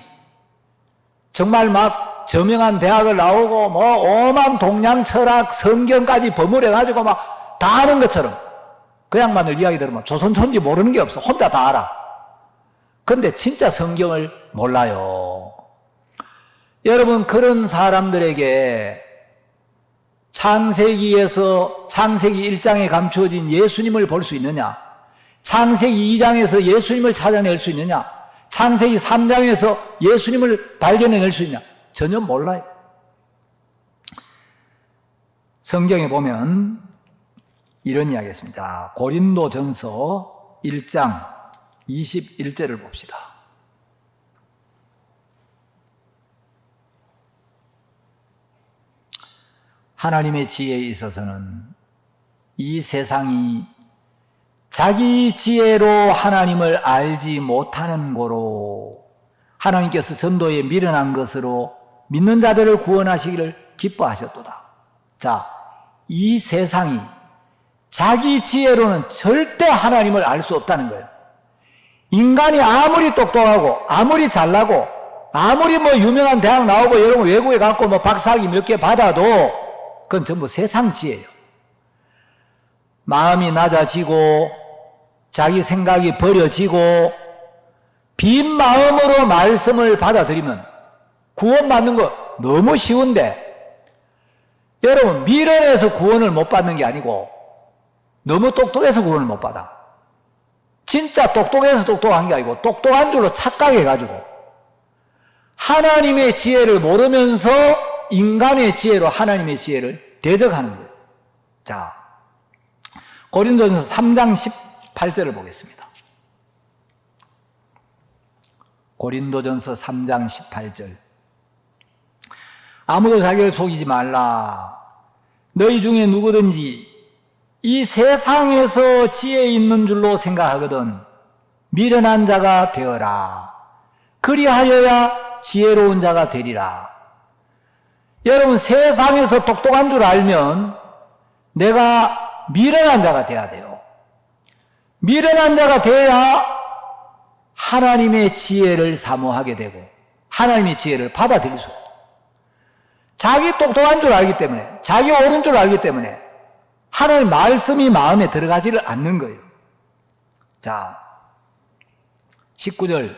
정말 막 저명한 대학을 나오고 뭐 오만 동양 철학 성경까지 버무려 가지고 막 다 아는 것처럼 그 양반들 이야기 들으면 조선천지 모르는 게 없어. 혼자 다 알아. 그런데 진짜 성경을 몰라요. 여러분, 그런 사람들에게 창세기에서 창세기 1장에 감추어진 예수님을 볼 수 있느냐? 창세기 2장에서 예수님을 찾아낼 수 있느냐? 창세기 3장에서 예수님을 발견해낼 수 있느냐? 전혀 몰라요. 성경에 보면 이런 이야기가 있습니다. 고린도전서 1장 21절을 봅시다. 하나님의 지혜에 있어서는 이 세상이 자기 지혜로 하나님을 알지 못하는 고로 하나님께서 전도에 미련한 것으로 믿는 자들을 구원하시기를 기뻐하셨도다. 자, 이 세상이 자기 지혜로는 절대 하나님을 알 수 없다는 거예요. 인간이 아무리 똑똑하고 아무리 잘나고 아무리 뭐 유명한 대학 나오고 여러분 외국에 갔고 뭐 박사학위 몇 개 받아도 그건 전부 세상 지혜예요. 마음이 낮아지고 자기 생각이 버려지고 빈 마음으로 말씀을 받아들이면 구원받는 거 너무 쉬운데, 여러분 미련해서 구원을 못 받는 게 아니고 너무 똑똑해서 구원을 못 받아. 진짜 똑똑해서 똑똑한 게 아니고 똑똑한 줄로 착각해가지고 하나님의 지혜를 모르면서 인간의 지혜로 하나님의 지혜를 대적하는 거예요. 자, 고린도전서 3장 18절을 보겠습니다. 고린도전서 3장 18절. 아무도 자기를 속이지 말라. 너희 중에 누구든지 이 세상에서 지혜 있는 줄로 생각하거든 미련한 자가 되어라. 그리하여야 지혜로운 자가 되리라. 여러분, 세상에서 똑똑한 줄 알면 내가 미련한 자가 돼야 돼요. 미련한 자가 돼야 하나님의 지혜를 사모하게 되고 하나님의 지혜를 받아들일 수 있어요. 자기 똑똑한 줄 알기 때문에, 자기 옳은 줄 알기 때문에 하나님 말씀이 마음에 들어가지를 않는 거예요. 자, 19절.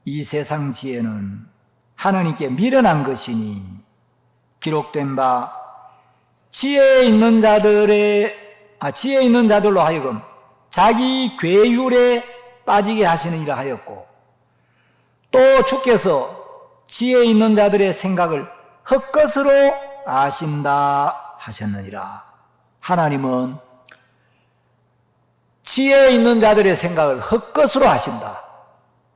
이 세상 지혜는 하나님께 미련한 것이니 기록된 바 지혜 있는 자들로 하여금 자기 괴율에 빠지게 하시느니라 하였고, 또 주께서 지혜 있는 자들의 생각을 헛것으로 아신다 하셨느니라. 하나님은 지혜 있는 자들의 생각을 헛것으로 하신다.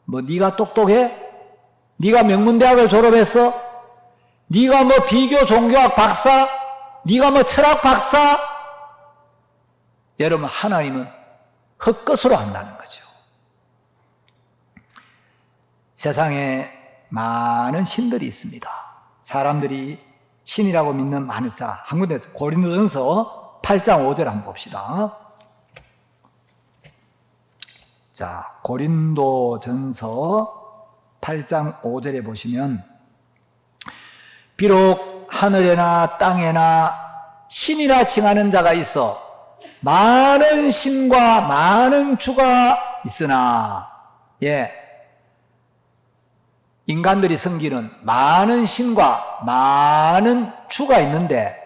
뭐 네가 똑똑해? 네가 명문대학을 졸업했어? 네가 뭐 비교 종교학 박사? 네가 뭐 철학 박사? 여러분, 하나님은 헛것으로 한다는 거죠. 세상에 많은 신들이 있습니다. 사람들이 신이라고 믿는 많은, 자, 한 군데 고린도전서 8장 5절 한번 봅시다. 자, 고린도전서 8장 5절에 보시면, 비록 하늘에나 땅에나 신이라 칭하는 자가 있어 많은 신과 많은 주가 있으나, 인간들이 섬기는 많은 신과 많은 주가 있는데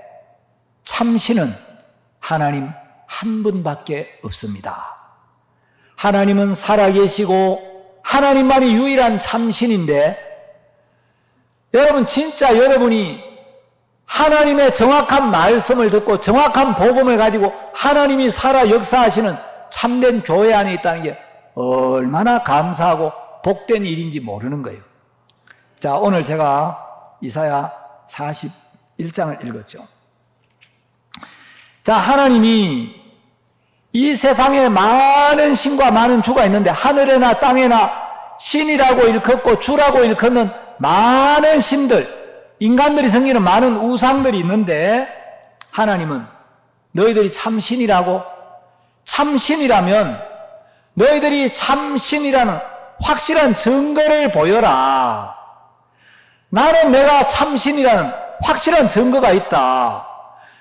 참신은 하나님 한 분밖에 없습니다. 하나님은 살아계시고 하나님만이 유일한 참신인데, 여러분, 진짜 여러분이 하나님의 정확한 말씀을 듣고 정확한 복음을 가지고 하나님이 살아 역사하시는 참된 교회 안에 있다는 게 얼마나 감사하고 복된 일인지 모르는 거예요. 자, 오늘 제가 이사야 41장을 읽었죠. 자, 하나님이 이 세상에 많은 신과 많은 주가 있는데, 하늘에나 땅에나 신이라고 일컫고 주라고 일컫는 많은 신들, 인간들이 섬기는 많은 우상들이 있는데, 하나님은 너희들이 참신이라고? 참신이라면 너희들이 참신이라는 확실한 증거를 보여라. 나는 내가 참신이라는 확실한 증거가 있다.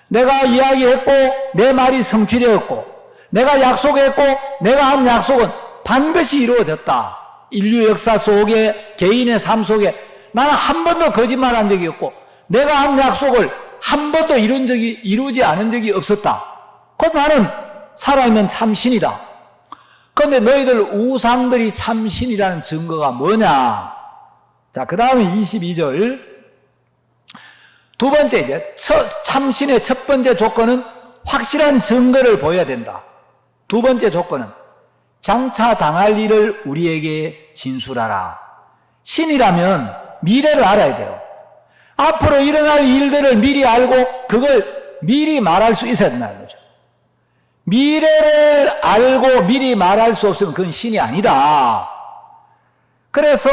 내가 이야기했고 내 말이 성취되었고, 내가 약속했고 내가 한 약속은 반드시 이루어졌다. 인류 역사 속에, 개인의 삶 속에 나는 한 번도 거짓말한 적이 없고 내가 한 약속을 한 번도 이루지 않은 적이 없었다. 그럼 나는 살아있는 참신이다. 그런데 너희들 우상들이 참신이라는 증거가 뭐냐? 자, 그 다음에 22절. 두 번째, 이제 참신의 첫 번째 조건은 확실한 증거를 보여야 된다. 두 번째 조건은 장차 당할 일을 우리에게 진술하라. 신이라면 미래를 알아야 돼요. 앞으로 일어날 일들을 미리 알고 그걸 미리 말할 수 있어야 된다는 거죠. 미래를 알고 미리 말할 수 없으면 그건 신이 아니다. 그래서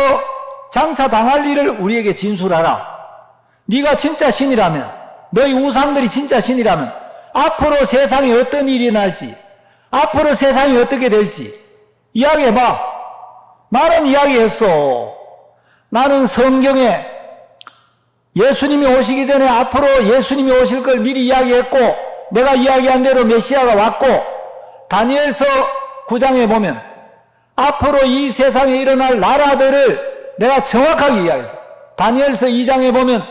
장차 당할 일을 우리에게 진술하라. 네가 진짜 신이라면, 너희 우상들이 진짜 신이라면 앞으로 세상에 어떤 일이 날지, 앞으로 세상이 어떻게 될지 이야기해봐. 나는 이야기했어. 나는 성경에 예수님이 오시기 전에 앞으로 예수님이 오실 걸 미리 이야기했고, 내가 이야기한 대로 메시아가 왔고, 다니엘서 9장에 보면 앞으로 이 세상에 일어날 나라들을 내가 정확하게 이야기했어. 다니엘서 2장에 보면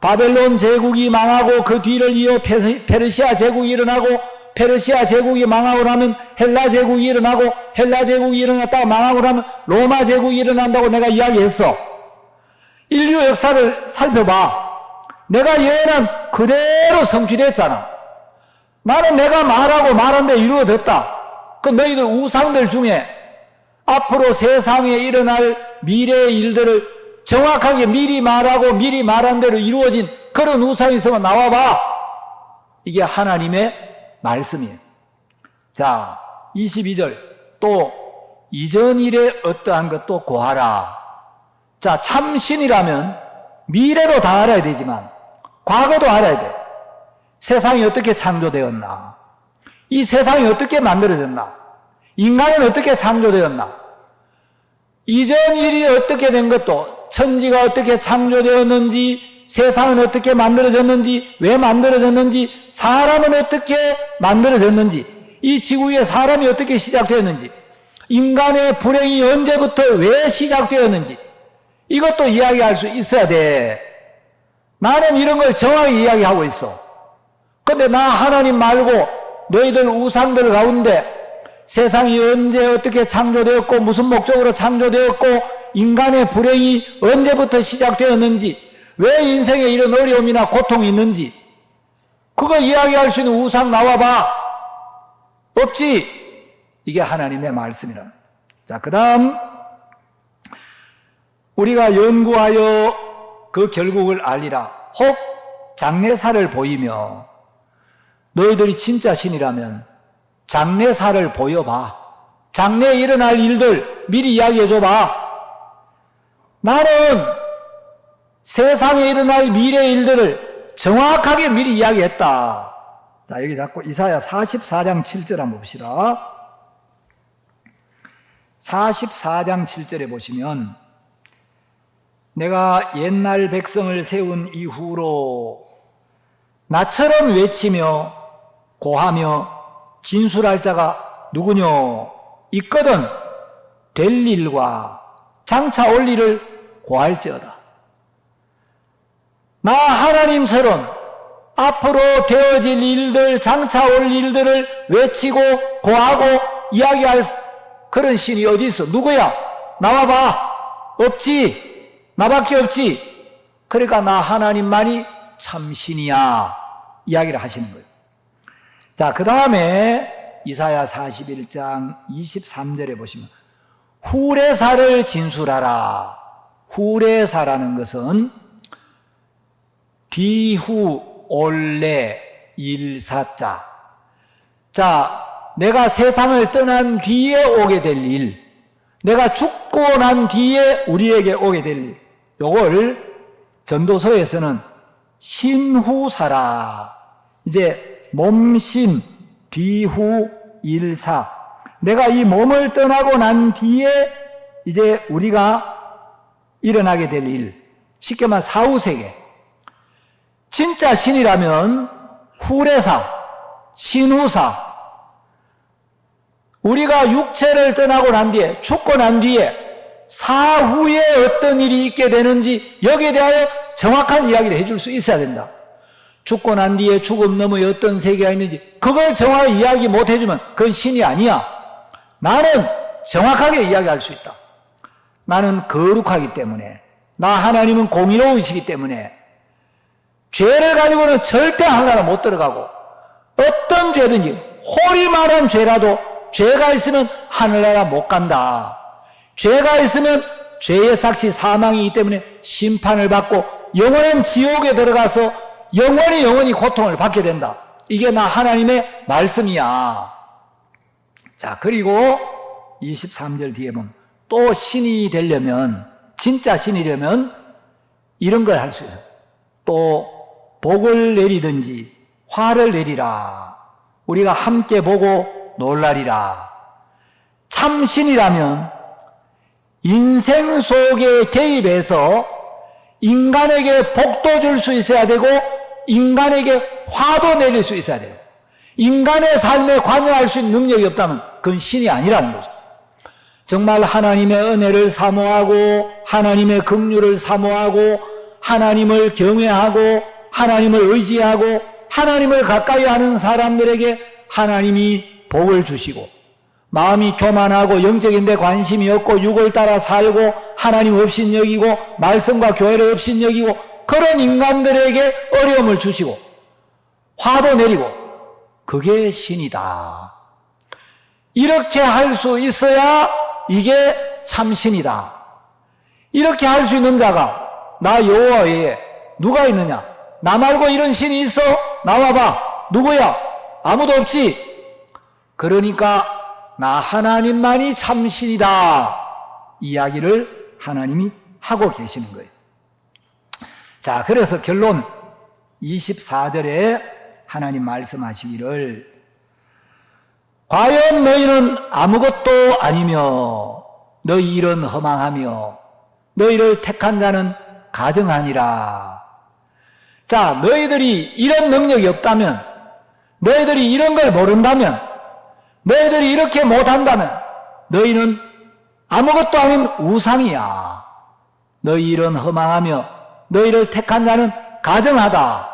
바벨론 제국이 망하고 그 뒤를 이어 페르시아 제국이 일어나고, 페르시아 제국이 망하고 나면 헬라 제국이 일어나고, 헬라 제국이 일어났다가 망하고 나면 로마 제국이 일어난다고 내가 이야기했어. 인류 역사를 살펴봐. 내가 예언한 그대로 성취됐잖아. 나는 내가 말하고 말한 데 이루어졌다. 그 너희들 우상들 중에 앞으로 세상에 일어날 미래의 일들을 정확하게 미리 말하고 미리 말한 대로 이루어진 그런 우상이 있으면 나와봐. 이게 하나님의 말씀이에요. 자, 22절. 또 이전 일에 어떠한 것도 고하라. 자, 참신이라면 미래로 다 알아야 되지만 과거도 알아야 돼. 세상이 어떻게 창조되었나? 이 세상이 어떻게 만들어졌나? 인간은 어떻게 창조되었나? 이전 일이 어떻게 된 것도, 천지가 어떻게 창조되었는지, 세상은 어떻게 만들어졌는지, 왜 만들어졌는지, 사람은 어떻게 만들어졌는지, 이 지구에 사람이 어떻게 시작되었는지, 인간의 불행이 언제부터 왜 시작되었는지, 이것도 이야기할 수 있어야 돼. 나는 이런 걸 정확히 이야기하고 있어. 근데 나 하나님 말고 너희들 우상들 가운데 세상이 언제 어떻게 창조되었고 무슨 목적으로 창조되었고 인간의 불행이 언제부터 시작되었는지, 왜 인생에 이런 어려움이나 고통이 있는지 그거 이야기할 수 있는 우상 나와봐. 없지. 이게 하나님의 말씀이라. 자, 그 다음 우리가 연구하여 그 결국을 알리라. 혹 장래사를 보이며, 너희들이 진짜 신이라면 장래사를 보여봐. 장래에 일어날 일들 미리 이야기해줘봐. 나는 세상에 일어날 미래의 일들을 정확하게 미리 이야기했다. 자, 여기 자꾸 이사야 44장 7절 한번 봅시다. 44장 7절에 보시면, 내가 옛날 백성을 세운 이후로 나처럼 외치며 고하며 진술할 자가 누구뇨? 있거든 될 일과 장차 올 일을 고할지어다. 나 하나님처럼 앞으로 되어질 일들, 장차 올 일들을 외치고 고하고 이야기할 그런 신이 어디 있어? 누구야? 나와봐. 없지. 나밖에 없지. 그러니까 나 하나님만이 참 신이야. 이야기를 하시는 거예요. 자, 그 다음에 이사야 41장 23절에 보시면, 후레사를 진술하라. 후레사라는 것은 뒤후 올래 일사자. 자, 내가 세상을 떠난 뒤에 오게 될 일, 내가 죽고 난 뒤에 우리에게 오게 될 일, 요걸 전도서에서는 신후사라. 이제 몸신 뒤후 일사. 내가 이 몸을 떠나고 난 뒤에 이제 우리가 일어나게 될 일. 쉽게 말해 사후세계. 진짜 신이라면 후레사, 신후사. 우리가 육체를 떠나고 난 뒤에, 죽고 난 뒤에 사후에 어떤 일이 있게 되는지 여기에 대하여 정확한 이야기를 해줄 수 있어야 된다. 죽고 난 뒤에 죽음 너머에 어떤 세계가 있는지 그걸 정확하게 이야기 못 해주면 그건 신이 아니야. 나는 정확하게 이야기할 수 있다. 나는 거룩하기 때문에, 나 하나님은 공의로우시기 때문에 죄를 가지고는 절대 하나님 못 들어가고, 어떤 죄든지 호리만한 죄라도 죄가 있으면 하늘나라 못 간다. 죄가 있으면 죄의 삭시 사망이기 때문에 심판을 받고 영원한 지옥에 들어가서 영원히 고통을 받게 된다. 이게 나 하나님의 말씀이야. 자, 그리고 23절 뒤에 보면 또 신이 되려면, 진짜 신이려면 이런 걸 할 수 있어요. 또 복을 내리든지 화를 내리라. 우리가 함께 보고 놀라리라. 참 신이라면 인생 속에 개입해서 인간에게 복도 줄 수 있어야 되고 인간에게 화도 내릴 수 있어야 돼요. 인간의 삶에 관여할 수 있는 능력이 없다면 그건 신이 아니라는 거죠. 정말 하나님의 은혜를 사모하고 하나님의 긍휼을 사모하고 하나님을 경외하고 하나님을 의지하고 하나님을 가까이 하는 사람들에게 하나님이 복을 주시고, 마음이 교만하고 영적인 데 관심이 없고 육을 따라 살고 하나님 없인 여기고 말씀과 교회를 없인 여기고 그런 인간들에게 어려움을 주시고 화도 내리고, 그게 신이다. 이렇게 할 수 있어야 이게 참신이다. 이렇게 할 수 있는 자가 나 여호와 외에 누가 있느냐? 나 말고 이런 신이 있어? 나와봐. 누구야? 아무도 없지. 그러니까 나 하나님만이 참신이다. 이야기를 하나님이 하고 계시는 거예요. 자, 그래서 결론 24절에 하나님 말씀하시기를, 과연 너희는 아무것도 아니며 너희 일은 허망하며 너희를 택한 자는 가증하니라. 자, 너희들이 이런 능력이 없다면, 너희들이 이런 걸 모른다면, 너희들이 이렇게 못한다면 너희는 아무것도 아닌 우상이야. 너희 일은 허망하며 너희를 택한 자는 가증하다.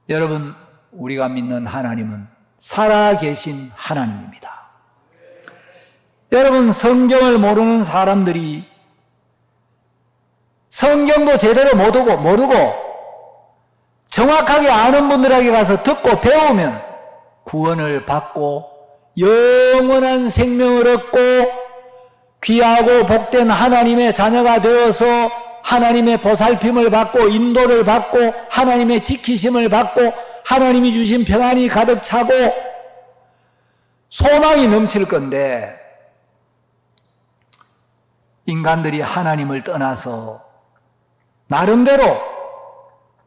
여러분, 우리가 믿는 하나님은 살아계신 하나님입니다. 여러분, 성경을 모르는 사람들이 성경도 제대로 모르고 정확하게 아는 분들에게 가서 듣고 배우면 구원을 받고 영원한 생명을 얻고 귀하고 복된 하나님의 자녀가 되어서 하나님의 보살핌을 받고 인도를 받고 하나님의 지키심을 받고 하나님이 주신 평안이 가득 차고 소망이 넘칠 건데, 인간들이 하나님을 떠나서 나름대로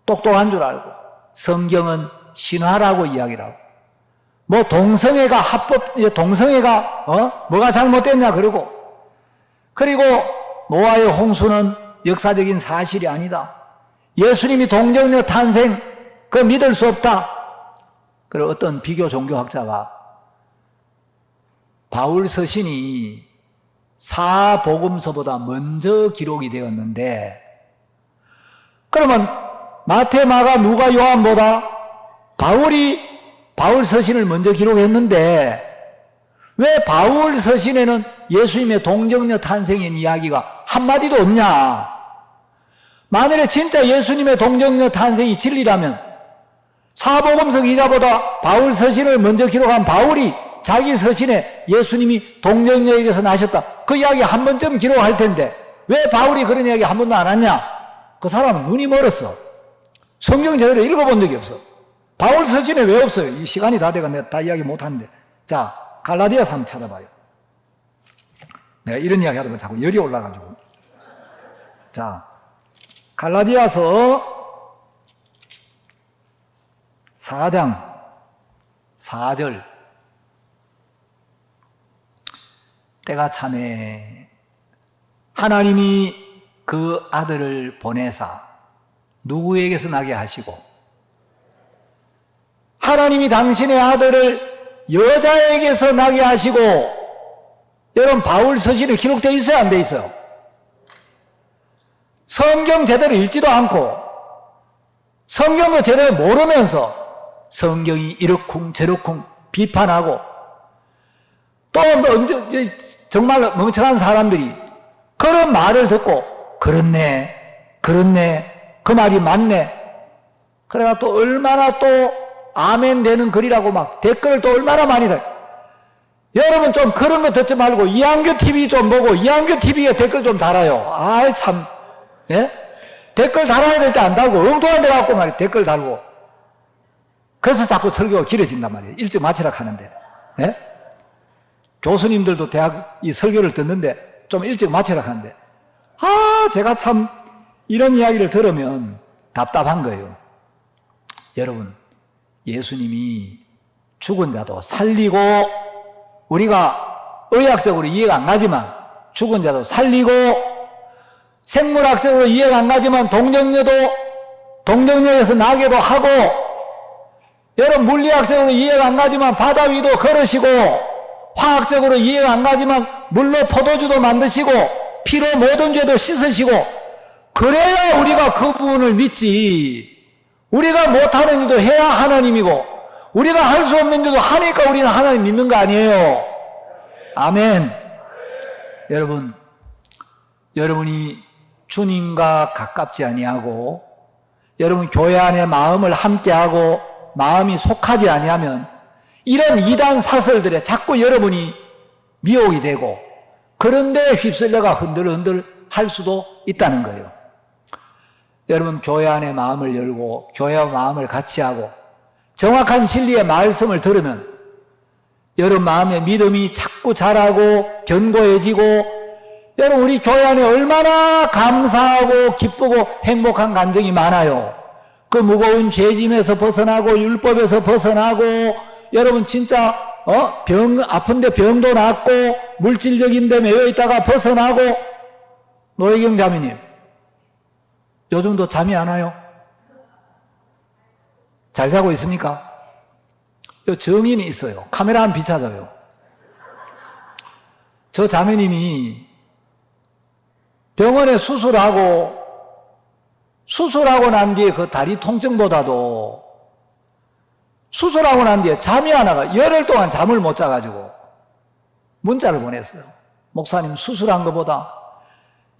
똑똑한 줄 알고 성경은 신화라고 이야기를 하고 뭐 동성애가 뭐가 잘못됐냐 그러고, 그리고 노아의 홍수는 역사적인 사실이 아니다, 예수님이 동정녀 탄생 그 믿을 수 없다. 그리고 어떤 비교 종교학자가 바울 서신이 사복음서보다 먼저 기록이 되었는데, 그러면 마태, 마가, 누가, 요한보다 바울 서신을 먼저 기록했는데 왜 바울 서신에는 예수님의 동정녀 탄생인 이야기가 한마디도 없냐? 만일에 진짜 예수님의 동정녀 탄생이 진리라면 사복음서 기자보다 바울 서신을 먼저 기록한 바울이 자기 서신에 예수님이 동정녀에게서 나셨다, 그 이야기 한 번쯤 기록할 텐데 왜 바울이 그런 이야기 한 번도 안 했냐? 그 사람은 눈이 멀었어. 성경 제대로 읽어본 적이 없어. 바울 서신에 왜 없어요? 이 시간이 다 돼가 내가 다 이야기 못하는데. 자, 갈라디아서 한번 찾아봐요. 내가 이런 이야기 하다 보면 자꾸 열이 올라가지고. 자, 갈라디아서 4장 4절. 때가 차네 하나님이 그 아들을 보내사 누구에게서 나게 하시고, 하나님이 당신의 아들을 여자에게서 나게 하시고. 여러분, 바울 서신에 기록되어 있어요, 안 돼 있어요? 성경 제대로 읽지도 않고 성경도 제대로 모르면서 성경이 이렇쿵 저렇쿵 비판하고, 또 정말 멍청한 사람들이 그런 말을 듣고 그렇네 그 말이 맞네, 그래가 또 얼마나 또 아멘 되는 글이라고 막 댓글을 또 얼마나 많이 달. 여러분 좀 그런 거 듣지 말고 이한규 TV 좀 보고 이한규 TV에 댓글 좀 달아요. 아이 참, 예? 댓글 달아야 될 때 안 달고 엉뚱한 데 갖고 말이야 댓글 달고. 그래서 자꾸 설교가 길어진단 말이에요. 일찍 마치라 하는데. 예? 교수님들도 대학 이 설교를 듣는데 좀 일찍 마치라 하는데, 제가 참 이런 이야기를 들으면 답답한 거예요. 여러분, 예수님이 죽은 자도 살리고, 우리가 의학적으로 이해가 안 가지만 죽은 자도 살리고, 생물학적으로 이해가 안 가지만 동정녀에서 나게도 하고, 여러분 물리학적으로 이해가 안 가지만 바다 위도 걸으시고, 화학적으로 이해가 안 가지만 물로 포도주도 만드시고 피로 모든 죄도 씻으시고, 그래야 우리가 그 부분을 믿지. 우리가 못하는 일도 해야 하나님이고 우리가 할 수 없는 일도 하니까 우리는 하나님 믿는 거 아니에요. 아멘. 여러분, 여러분이 주님과 가깝지 아니하고 여러분 교회 안에 마음을 함께하고 마음이 속하지 아니하면 이런 이단 사설들에 자꾸 여러분이 미혹이 되고 그런데 휩쓸려가 흔들흔들 할 수도 있다는 거예요. 여러분 교회 안에 마음을 열고 교회와 마음을 같이 하고 정확한 진리의 말씀을 들으면 여러분 마음의 믿음이 자꾸 자라고 견고해지고, 여러분 우리 교회 안에 얼마나 감사하고 기쁘고 행복한 감정이 많아요. 그 무거운 죄짐에서 벗어나고 율법에서 벗어나고, 여러분 진짜 아픈데 병도 낫고 물질적인 데 매여 있다가 벗어나고. 노혜경 자매님, 요즘도 잠이 안 와요? 잘 자고 있습니까? 요 정인이 있어요. 카메라 한 비춰줘요. 저 자매님이 병원에 수술하고 난 뒤에 그 다리 통증보다도 수술하고 난 뒤에 잠이 안 와가 열흘 동안 잠을 못 자가지고 문자를 보냈어요. 목사님, 수술한 것보다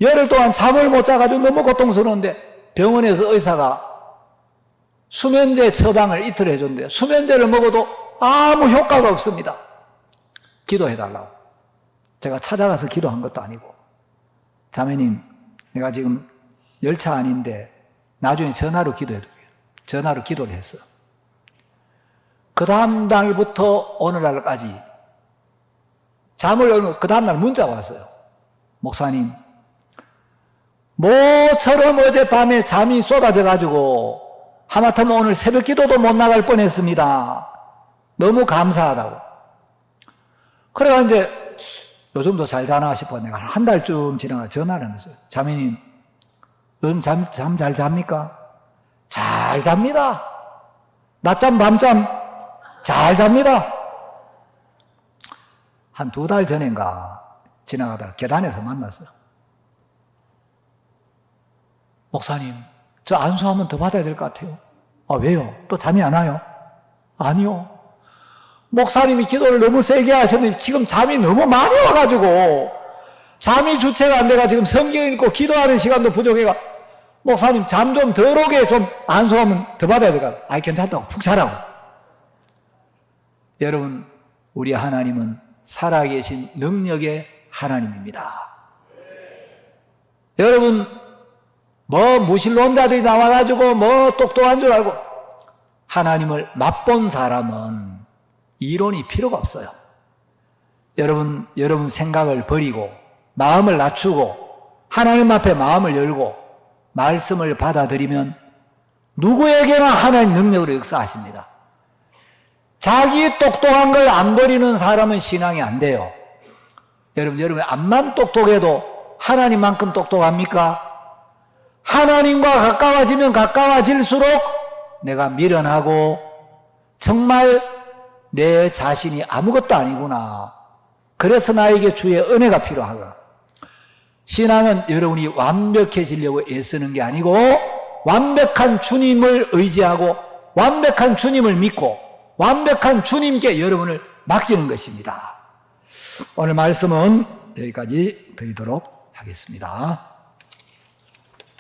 열흘 동안 잠을 못 자가지고 너무 고통스러운데 병원에서 의사가 수면제 처방을 이틀 해줬는데 수면제를 먹어도 아무 효과가 없습니다. 기도해달라고. 제가 찾아가서 기도한 것도 아니고, 자매님, 내가 지금 열차 안인데 나중에 전화로 기도해둘게요. 전화로 기도를 했어요. 그 다음 날부터 오늘날까지 잠을, 그 다음 날 문자가 왔어요. 목사님, 모처럼 어젯밤에 잠이 쏟아져가지고 하마터면 오늘 새벽 기도도 못 나갈 뻔했습니다. 너무 감사하다고. 그래가 이제 요즘도 잘 자나 싶어 내가 한 달쯤 지나가 전화를 하면서, 자매님, 요즘 잠 잘 잡니까? 잘 잡니다. 낮잠 밤잠 잘 잡니다. 한 2달 전인가 지나가다가 계단에서 만났어요. 목사님, 저 안수 한번 더 받아야 될 것 같아요. 아, 왜요? 또 잠이 안 와요? 아니요. 목사님이 기도를 너무 세게 하셨는데 지금 잠이 너무 많이 와가지고 잠이 주체가 안 돼가 지금 성경 읽고 기도하는 시간도 부족해가, 목사님 잠 좀 덜 오게 좀 안수하면 더 받아야 될까? 아이, 괜찮다고 푹 자라고. 여러분, 우리 하나님은 살아계신 능력의 하나님입니다. 여러분, 뭐 무신론자들이 나와가지고 뭐 똑똑한 줄 알고, 하나님을 맛본 사람은 이론이 필요가 없어요. 여러분 생각을 버리고 마음을 낮추고 하나님 앞에 마음을 열고 말씀을 받아들이면 누구에게나 하나님 능력으로 역사하십니다. 자기 똑똑한 걸 안 버리는 사람은 신앙이 안 돼요. 여러분 암만 똑똑해도 하나님만큼 똑똑합니까? 하나님과 가까워지면 가까워질수록 내가 미련하고 정말 내 자신이 아무것도 아니구나. 그래서 나에게 주의 은혜가 필요하다. 신앙은 여러분이 완벽해지려고 애쓰는 게 아니고 완벽한 주님을 의지하고 완벽한 주님을 믿고 완벽한 주님께 여러분을 맡기는 것입니다. 오늘 말씀은 여기까지 드리도록 하겠습니다.